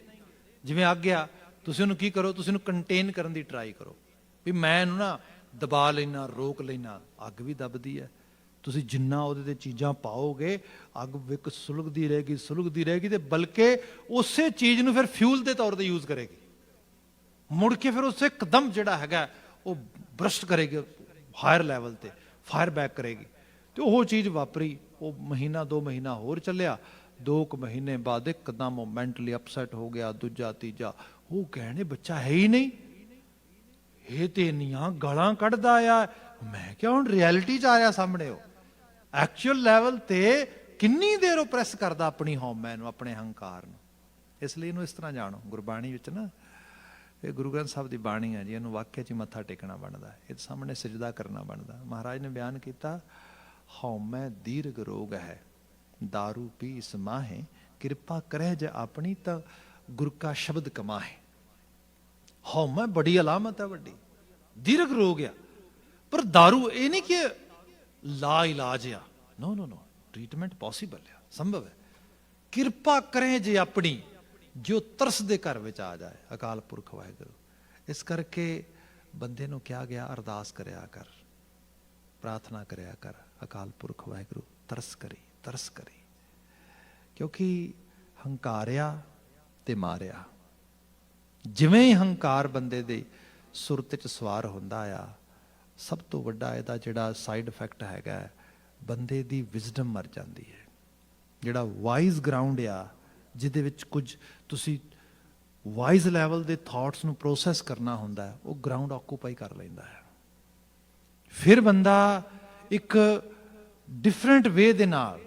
ਜਿਵੇਂ ਅੱਗ ਆ, ਤੁਸੀਂ ਉਹਨੂੰ ਕੀ ਕਰੋ, ਤੁਸੀਂ ਇਹਨੂੰ ਕੰਟੇਨ ਕਰਨ ਦੀ ਟਰਾਈ ਕਰੋ ਵੀ ਮੈਂ ਇਹਨੂੰ ਨਾ ਦਬਾ ਲੈਣਾ, ਰੋਕ ਲੈਣਾ, ਅੱਗ ਵੀ ਦਬਦੀ ਹੈ। ਤੁਸੀਂ ਜਿੰਨਾ ਉਹਦੇ ਤੇ ਚੀਜ਼ਾਂ ਪਾਓਗੇ, ਅੱਗ ਵਿਕ ਸੁਲਗਦੀ ਰਹੇਗੀ, ਤੇ ਬਲਕਿ ਉਸੇ ਚੀਜ਼ ਨੂੰ ਫਿਰ ਫਿਊਲ ਦੇ ਤੌਰ ਤੇ ਯੂਜ਼ ਕਰੇਗੀ, ਮੁੜ ਕੇ ਫਿਰ ਉਸੇ ਇੱਕਦਮ ਜਿਹੜਾ ਹੈਗਾ ਉਹ ਬਰਸਟ ਕਰੇਗੀ, ਹਾਇਰ ਲੈਵਲ ਤੇ ਫਾਇਰ ਬੈਕ ਕਰੇਗੀ। ਤੇ ਉਹ ਚੀਜ਼ ਵਾਪਰੀ, ਉਹ ਮਹੀਨਾ 2 ਮਹੀਨਾ ਹੋਰ ਚੱਲਿਆ, 2 ਮਹੀਨੇ ਬਾਅਦ ਇੱਕਦਮ ਉਹ ਮੈਂਟਲੀ ਅਪਸੈਟ ਹੋ ਗਿਆ, ਦੂਜਾ ਤੀਜਾ। ਉਹ ਕਹਿਣੇ ਬੱਚਾ ਹੈ ਹੀ ਨਹੀਂ, ਇਹ ਤੇ ਇੰਨੀਆਂ ਗਾਲਾਂ ਕੱਢਦਾ ਆ। ਮੈਂ ਕਿਹਾ ਹੁਣ ਰਿਐਲਿਟੀ 'ਚ ਆਇਆ ਸਾਹਮਣੇ, ਉਹ ਐਕਚੁਅਲ ਲੈਵਲ ਤੇ ਕਿੰਨੀ ਦੇਰ ਉਹ ਪ੍ਰੈਸ ਕਰਦਾ ਆਪਣੀ ਹਉਮੈ ਨੂੰ, ਆਪਣੇ ਹੰਕਾਰ ਨੂੰ। ਇਸ ਲਈ ਇਹਨੂੰ ਇਸ ਤਰ੍ਹਾਂ ਜਾਣੋ, ਗੁਰਬਾਣੀ ਵਿੱਚ ਨਾ, ਇਹ ਗੁਰੂ ਗ੍ਰੰਥ ਸਾਹਿਬ ਦੀ ਬਾਣੀ ਹੈ ਜੀ, ਇਹਨੂੰ ਵਾਕਿਆ 'ਚ ਮੱਥਾ ਟੇਕਣਾ ਬਣਦਾ, ਇਹਦੇ ਸਾਹਮਣੇ ਸਜਦਾ ਕਰਨਾ ਬਣਦਾ। ਮਹਾਰਾਜ ਨੇ ਬਿਆਨ ਕੀਤਾ, ਹਉਮੈ ਦੀਰਘ ਰੋਗ ਹੈ, ਦਾਰੂ ਪੀ ਸਮਾਹੇ, ਕਿਰਪਾ ਕਰੇ ਜੇ ਆਪਣੀ ਤਾਂ ਗੁਰ ਕਾ ਸ਼ਬਦ ਕਮਾਹੇ। ਹਉਮੈ ਬੜੀ ਅਲਾਮਤ ਹੈ, ਵੱਡੀ ਦੀਰਘ ਰੋਗ ਆ। ਪਰ ਦਾਰੂ ਇਹ ਨਹੀਂ ਕਿ ਲਾ ਇਲਾਜ ਆ, ਨੋ, ਟ੍ਰੀਟਮੈਂਟ ਪੋਸੀਬਲ ਆ, ਸੰਭਵ ਹੈ। ਕਿਰਪਾ ਕਰੇ ਜੇ ਆਪਣੀ, ਜੋ ਤਰਸ ਦੇ ਘਰ ਵਿੱਚ ਆ ਜਾਏ, ਅਕਾਲ ਪੁਰਖ ਵਾਹਿਗੁਰੂ। ਇਸ ਕਰਕੇ ਬੰਦੇ ਨੂੰ ਕਿਹਾ ਗਿਆ, ਅਰਦਾਸ ਕਰਿਆ ਕਰ, ਪ੍ਰਾਰਥਨਾ ਕਰਿਆ ਕਰ, ਅਕਾਲ ਪੁਰਖ ਵਾਹਿਗੁਰੂ ਤਰਸ ਕਰੀ, ਕਿਉਂਕਿ ਹੰਕਾਰਿਆ ਤੇ ਮਾਰਿਆ। ਜਿਵੇਂ ਹੀ ਹੰਕਾਰ ਬੰਦੇ ਦੇ ਸੁਰਤ 'ਚ ਸਵਾਰ ਹੁੰਦਾ ਆ, ਸਭ ਤੋਂ ਵੱਡਾ ਇਹਦਾ ਜਿਹੜਾ ਸਾਈਡ ਇਫੈਕਟ ਹੈਗਾ, ਬੰਦੇ ਦੀ ਵਿਜ਼ਡਮ ਮਰ ਜਾਂਦੀ ਹੈ। ਜਿਹੜਾ ਵਾਈਜ਼ ਗਰਾਊਂਡ ਆ, ਜਿਹਦੇ ਵਿੱਚ ਕੁਝ ਤੁਸੀਂ ਵਾਈਜ਼ ਲੈਵਲ ਦੇ ਥਾਟਸ ਨੂੰ ਪ੍ਰੋਸੈਸ ਕਰਨਾ ਹੁੰਦਾ ਹੈ, ਉਹ ਗਰਾਊਂਡ ਆਕੂਪਾਈ ਕਰ ਲੈਂਦਾ ਹੈ। ਫਿਰ ਬੰਦਾ ਇੱਕ ਡਿਫਰੈਂਟ ਵੇ ਦੇ ਨਾਲ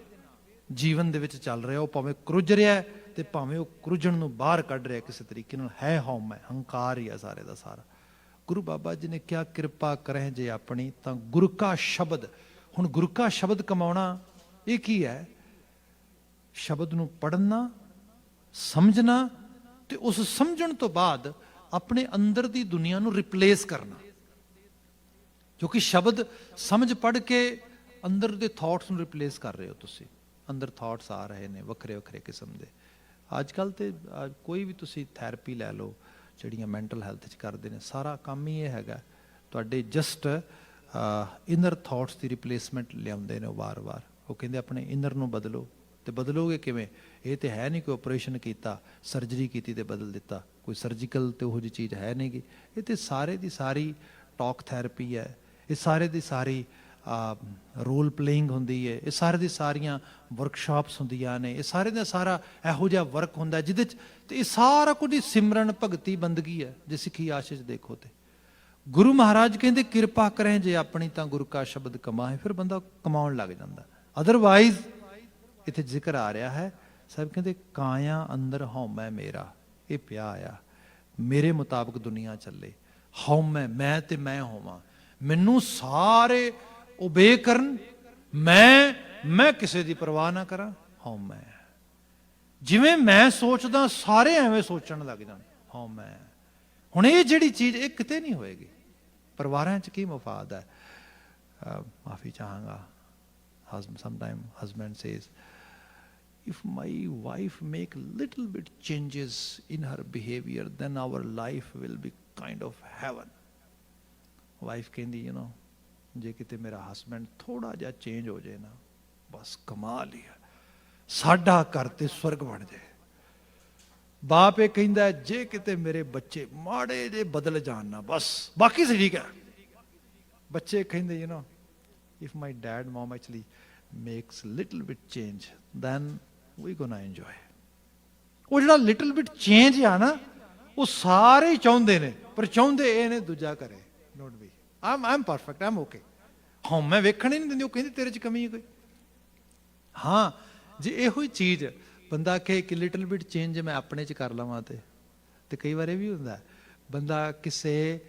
ਜੀਵਨ ਦੇ ਵਿੱਚ ਚੱਲ ਰਿਹਾ, ਉਹ ਭਾਵੇਂ ਕਰੁੱਝ ਰਿਹਾ ਤੇ ਭਾਵੇਂ ਉਹ ਕਰੁੱਝਣ ਨੂੰ ਬਾਹਰ ਕੱਢ ਰਿਹਾ ਕਿਸੇ ਤਰੀਕੇ ਨਾਲ, ਹੈ ਹਉਮੈ, ਹੰਕਾਰ ਹੀ ਆ ਸਾਰੇ ਦਾ ਸਾਰਾ। ਗੁਰੂ ਬਾਬਾ ਜੀ ਨੇ ਕਿਹਾ ਕਿਰਪਾ ਕਰਹਿ ਜੇ ਆਪਣੀ ਤਾਂ ਗੁਰੂ ਕਾ ਸ਼ਬਦ। ਹੁਣ ਗੁਰੂ ਕਾ ਸ਼ਬਦ ਕਮਾਉਣਾ ਇਹ ਕੀ ਹੈ? ਸ਼ਬਦ ਨੂੰ ਪੜ੍ਹਨਾ, ਸਮਝਣਾ ਤੇ ਉਸ ਸਮਝਣ ਤੋਂ ਬਾਅਦ ਆਪਣੇ ਅੰਦਰ ਦੀ ਦੁਨੀਆ ਨੂੰ ਰਿਪਲੇਸ ਕਰਨਾ। ਕਿਉਂਕਿ ਸ਼ਬਦ ਸਮਝ ਪੜ੍ਹ ਕੇ ਅੰਦਰ ਦੇ ਥਾਟਸ ਨੂੰ ਰਿਪਲੇਸ ਕਰ ਰਹੇ ਹੋ ਤੁਸੀਂ। ਅੰਦਰ ਥਾਟਸ ਆ ਰਹੇ ਨੇ ਵੱਖਰੇ ਵੱਖਰੇ ਕਿਸਮ ਦੇ। ਅੱਜ ਕੱਲ੍ਹ ਤੇ ਕੋਈ ਵੀ ਤੁਸੀਂ ਥੈਰੇਪੀ ਲੈ ਲਓ ਜਿਹੜੀਆਂ ਮੈਂਟਲ ਹੈਲਥ 'ਚ ਕਰਦੇ ਨੇ, ਸਾਰਾ ਕੰਮ ਹੀ ਇਹ ਹੈਗਾ ਤੁਹਾਡੇ ਜਸਟ ਇਨਰ ਥਾਟਸ ਦੀ ਰਿਪਲੇਸਮੈਂਟ ਲਿਆਉਂਦੇ ਨੇ ਉਹ ਵਾਰ-ਵਾਰ। ਉਹ ਕਹਿੰਦੇ ਆਪਣੇ ਇਨਰ ਨੂੰ ਬਦਲੋ। ਤੇ ਬਦਲੋਗੇ ਕਿਵੇਂ? ਇਹ ਤੇ ਹੈ ਨਹੀਂ ਕੋਈ ਆਪਰੇਸ਼ਨ ਕੀਤਾ, ਸਰਜਰੀ ਕੀਤੀ ਤੇ ਬਦਲ ਦਿੱਤਾ। ਕੋਈ ਸਰਜੀਕਲ ਤੇ ਉਹੋ ਜਿਹੀ ਚੀਜ਼ ਹੈ ਨਹੀਂ ਗੀ। ਇਹ ਤੇ ਸਾਰੇ ਦੀ ਸਾਰੀ ਟਾਕ ਥੈਰੇਪੀ ਹੈ, ਇਹ ਸਾਰੇ ਦੀ ਸਾਰੀ ਰੋਲ ਪਲੇਇੰਗ ਹੁੰਦੀ ਹੈ, ਇਹ ਸਾਰੇ ਦੀ ਸਾਰੀਆਂ ਵਰਕਸ਼ਾਪਸ ਹੁੰਦੀਆਂ ਨੇ, ਇਹ ਸਾਰੇ ਦਾ ਸਾਰਾ ਇਹੋ ਜਿਹਾ ਵਰਕ ਹੁੰਦਾ ਜਿਹਦੇ 'ਚ ਤੇ ਇਹ ਸਾਰਾ ਕੁਝ ਸਿਮਰਨ ਭਗਤੀ ਬੰਦਗੀ ਹੈ। ਜੇ ਸਿੱਖੀ ਆਸ਼ਿਸ਼ ਦੇਖੋ ਤੇ ਗੁਰੂ ਮਹਾਰਾਜ ਕਹਿੰਦੇ ਕਿਰਪਾ ਕਰੇ ਜੇ ਆਪਣੀ ਤਾਂ ਗੁਰੂ ਕਾ ਸ਼ਬਦ ਕਮਾਏ, ਫਿਰ ਬੰਦਾ ਕਮਾਉਣ ਲੱਗ ਜਾਂਦਾ। ਅਦਰਵਾਈਜ਼ ਇੱਥੇ ਜ਼ਿਕਰ ਆ ਰਿਹਾ ਹੈ, ਸਭ ਕਹਿੰਦੇ ਕਾਇਆ ਅੰਦਰ ਹਉਮੈ ਮੇਰਾ, ਇਹ ਪਿਆ ਆ ਮੇਰੇ ਮੁਤਾਬਕ ਦੁਨੀਆ ਚੱਲੇ। ਹਉਮੈ, ਮੈਂ ਤੇ ਮੈਂ ਹੋਵਾਂ, ਮੈਨੂੰ ਸਾਰੇ ਓਬੇ ਕਰਨ, ਮੈਂ ਕਿਸੇ ਦੀ ਪਰਵਾਹ ਨਾ ਕਰਾਂ। ਹਉਮੈ, ਜਿਵੇਂ ਮੈਂ ਸੋਚਦਾ ਸਾਰੇ ਐਵੇਂ ਸੋਚਣ ਲੱਗ ਜਾਣ। ਹਉਮੈ। ਹੁਣ ਇਹ ਜਿਹੜੀ ਚੀਜ਼ ਇਹ ਕਿਤੇ ਨਹੀਂ ਹੋਏਗੀ। ਪਰਿਵਾਰਾਂ 'ਚ ਕੀ ਮਫਾਦ ਹੈ? ਮਾਫੀ ਚਾਹਾਂਗਾ, sometime husband says, if my wife make little bit changes in her behavior, then our life will be kind of heaven. Wife ਕਹਿੰਦੀ ਜੇ ਕਿਤੇ ਮੇਰਾ ਹਸਬੈਂਡ ਥੋੜਾ ਜਿਹਾ ਚੇਂਜ ਹੋ ਜਾਏ ਨਾ, ਬਸ ਕਮਾਲ ਹੀ ਹੈ, ਸਾਡਾ ਘਰ ਤੇ ਸਵਰਗ ਬਣ ਜਾਏ। ਬਾਪ ਇਹ ਕਹਿੰਦਾ ਜੇ ਕਿਤੇ ਮੇਰੇ ਬੱਚੇ ਮਾੜੇ ਜੇ ਬਦਲ ਜਾਣ ਨਾ, ਬਸ ਬਾਕੀ ਸਹੀ ਠੀਕ ਹੈ। ਬੱਚੇ ਕਹਿੰਦੇ if my dad mom actually makes little bit change, then we gonna enjoy. ਉਹ ਜਿਹੜਾ ਲਿਟਲ ਬਿਟ ਚੇਂਜ ਆ ਨਾ, ਉਹ ਸਾਰੇ ਹੀ ਚਾਹੁੰਦੇ ਨੇ, ਪਰ ਚਾਹੁੰਦੇ ਇਹ ਨੇ ਦੂਜਾ ਕਰੇ। ਨੋਟ ਵੀ I'm perfect, I'm okay. ਹਾਂ ਮੈਂ ਵੇਖਣ ਹੀ ਨਹੀਂ ਦਿੰਦੀ। ਉਹ ਕਹਿੰਦੀ ਤੇਰੇ 'ਚ ਕਮੀ ਹੈ ਕੋਈ। ਹਾਂ ਜੇ ਇਹੋ ਹੀ ਚੀਜ਼ ਬੰਦਾ ਕਹੇ ਕਿ ਲਿਟਲ ਬਿਟ ਚੇਂਜ ਮੈਂ ਆਪਣੇ 'ਚ ਕਰ ਲਵਾਂ ਤੇ ਕਈ ਵਾਰ ਇਹ ਵੀ ਹੁੰਦਾ ਬੰਦਾ ਕਿਸੇ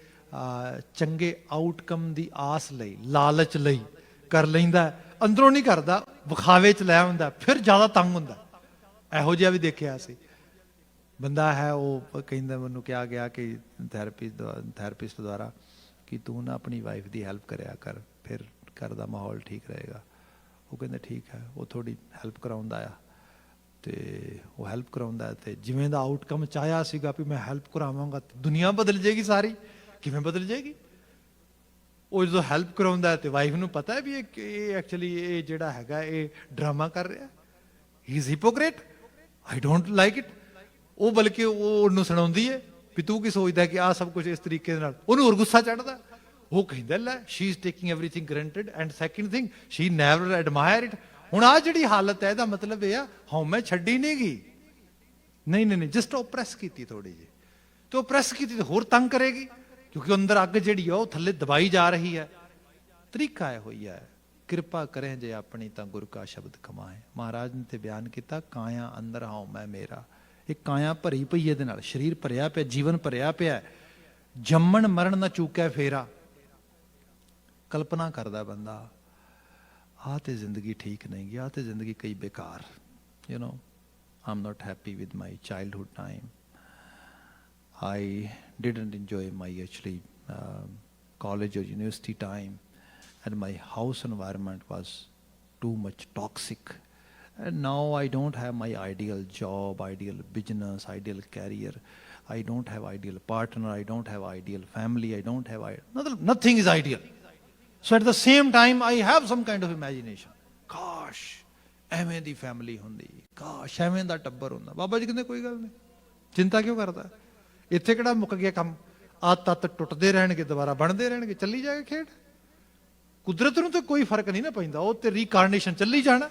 ਚੰਗੇ ਆਊਟਕਮ ਦੀ ਆਸ ਲਈ, ਲਾਲਚ ਲਈ ਕਰ ਲੈਂਦਾ, ਅੰਦਰੋਂ ਨਹੀਂ ਕਰਦਾ, ਵਿਖਾਵੇ 'ਚ ਲੈ ਹੁੰਦਾ, ਫਿਰ ਜ਼ਿਆਦਾ ਤੰਗ ਹੁੰਦਾ। ਇਹੋ ਜਿਹਾ ਵੀ ਦੇਖਿਆ ਸੀ। ਬੰਦਾ ਹੈ ਉਹ ਕਹਿੰਦਾ, ਮੈਨੂੰ ਕਿਹਾ ਗਿਆ ਕਿ ਥੈਰੇਪਿਸਟ ਦੁਆਰਾ ਕਿ ਤੂੰ ਨਾ ਆਪਣੀ ਵਾਈਫ ਦੀ ਹੈਲਪ ਕਰਿਆ ਕਰ, ਫਿਰ ਘਰ ਦਾ ਮਾਹੌਲ ਠੀਕ ਰਹੇਗਾ। ਉਹ ਕਹਿੰਦਾ ਠੀਕ ਹੈ। ਉਹ ਥੋੜ੍ਹੀ ਹੈਲਪ ਕਰਾਉਂਦਾ ਆ ਤੇ ਉਹ ਹੈਲਪ ਕਰਾਉਂਦਾ ਤੇ ਜਿਵੇਂ ਦਾ ਆਊਟਕਮ ਚਾਹਿਆ ਸੀਗਾ ਵੀ ਮੈਂ ਹੈਲਪ ਕਰਾਵਾਂਗਾ ਦੁਨੀਆ ਬਦਲ ਜਾਏਗੀ ਸਾਰੀ। ਕਿਵੇਂ ਬਦਲ ਜਾਏਗੀ? ਉਹ ਜਦੋਂ ਹੈਲਪ ਕਰਾਉਂਦਾ ਤੇ ਵਾਈਫ ਨੂੰ ਪਤਾ ਵੀ ਇਹ ਐਕਚੁਅਲੀ ਇਹ ਜਿਹੜਾ ਹੈਗਾ ਇਹ ਡਰਾਮਾ ਕਰ ਰਿਹਾ, he is hypocrite, I don't like it. ਉਹ ਬਲਕਿ ਉਹ ਉਹਨੂੰ ਸੁਣਾਉਂਦੀ ਹੈ ਵੀ ਤੂੰ ਕੀ ਸੋਚਦਾ ਕਿ ਆਹ ਸਭ ਕੁਝ ਇਸ ਤਰੀਕੇ ਦੇ ਨਾਲ। ਉਹਨੂੰ ਹੋਰ ਗੁੱਸਾ ਚੜ੍ਹਦਾ। ਉਹ ਕਹਿੰਦਾ ਲੈ she is taking everything granted and second thing she never admire it. ਹੁਣ ਆਹ ਜਿਹੜੀ ਹਾਲਤ ਹੈ ਇਹਦਾ ਮਤਲਬ ਇਹ ਆ ਹਉਮੈ ਛੱਡੀ ਨਹੀਂ ਗਈ। ਨਹੀਂ ਜਸਟ ਓਪਰੈਸ ਕੀਤੀ ਥੋੜੀ ਜਿਹੀ, ਤੇ ਓਪਰੈਸ ਕੀਤੀ ਤੇ ਹੋਰ ਤੰਗ ਕਰੇਗੀ ਕਿਉਂਕਿ ਅੰਦਰ ਅੱਗ ਜਿਹੜੀ ਆ ਉਹ ਥੱਲੇ ਦਬਾਈ ਜਾ ਰਹੀ ਹੈ। ਤਰੀਕਾ ਇਹ ਹੋਈ ਹੈ ਕਿਰਪਾ ਕਰੇ ਜੇ ਆਪਣੀ ਤਾਂ ਗੁਰੂ ਕਾ ਸ਼ਬਦ ਕਮਾਏ। ਮਹਾਰਾਜ ਨੇ ਤੇ ਬਿਆਨ ਕੀਤਾ ਕਾਇਆ ਅੰਦਰ ਹਉਮੈ ਮੇਰਾ। ਇਹ ਕਾਇਆ ਭਰੀ ਪਈ ਇਹਦੇ ਨਾਲ, ਸਰੀਰ ਭਰਿਆ ਪਿਆ, ਜੀਵਨ ਭਰਿਆ ਪਿਆ, ਜੰਮਣ ਮਰਨ ਨਾ ਚੂਕਿਆ ਫੇਰਾ। ਕਲਪਨਾ ਕਰਦਾ ਬੰਦਾ ਆਹ ਤੇ ਜ਼ਿੰਦਗੀ ਠੀਕ ਨਹੀਂ ਗਈ, ਆਹ ਤੇ ਜ਼ਿੰਦਗੀ ਕਈ ਬੇਕਾਰ। I'm not happy with my childhood time. I didn't enjoy my actually college or university time, and my house environment was too much toxic. And now I don't have my ideal job, ideal business, ideal career. I don't have ideal partner. I don't have ideal family. I don't have nothing is ideal. So at the same time, I have some kind of imagination. Gosh, ਐਵੇਂ ਦੀ family ਹੁੰਦੀ, ਕਾਸ਼ ਐਵੇਂ ਦਾ ਟੱਬਰ ਹੁੰਦਾ। ਬਾਬਾ ਜੀ ਕਹਿੰਦੇ ਕੋਈ ਗੱਲ ਨਹੀਂ, ਚਿੰਤਾ ਕਿਉਂ ਕਰਦਾ? ਇੱਥੇ ਕਿਹੜਾ ਮੁੱਕ ਗਿਆ ਕੰਮ? ਆਹ ਤੱਤ ਟੁੱਟਦੇ ਰਹਿਣਗੇ, ਦੁਬਾਰਾ ਬਣਦੇ ਰਹਿਣਗੇ, ਚੱਲੀ ਜਾਏਗਾ ਖੇਡ। ਕੁਦਰਤ ਨੂੰ ਤਾਂ ਕੋਈ ਫਰਕ ਨਹੀਂ ਨਾ ਪੈਂਦਾ, ਉਹ ਤੇ ਰੀਕਾਰਨੇਸ਼ਨ ਚੱਲੀ ਜਾਣਾ।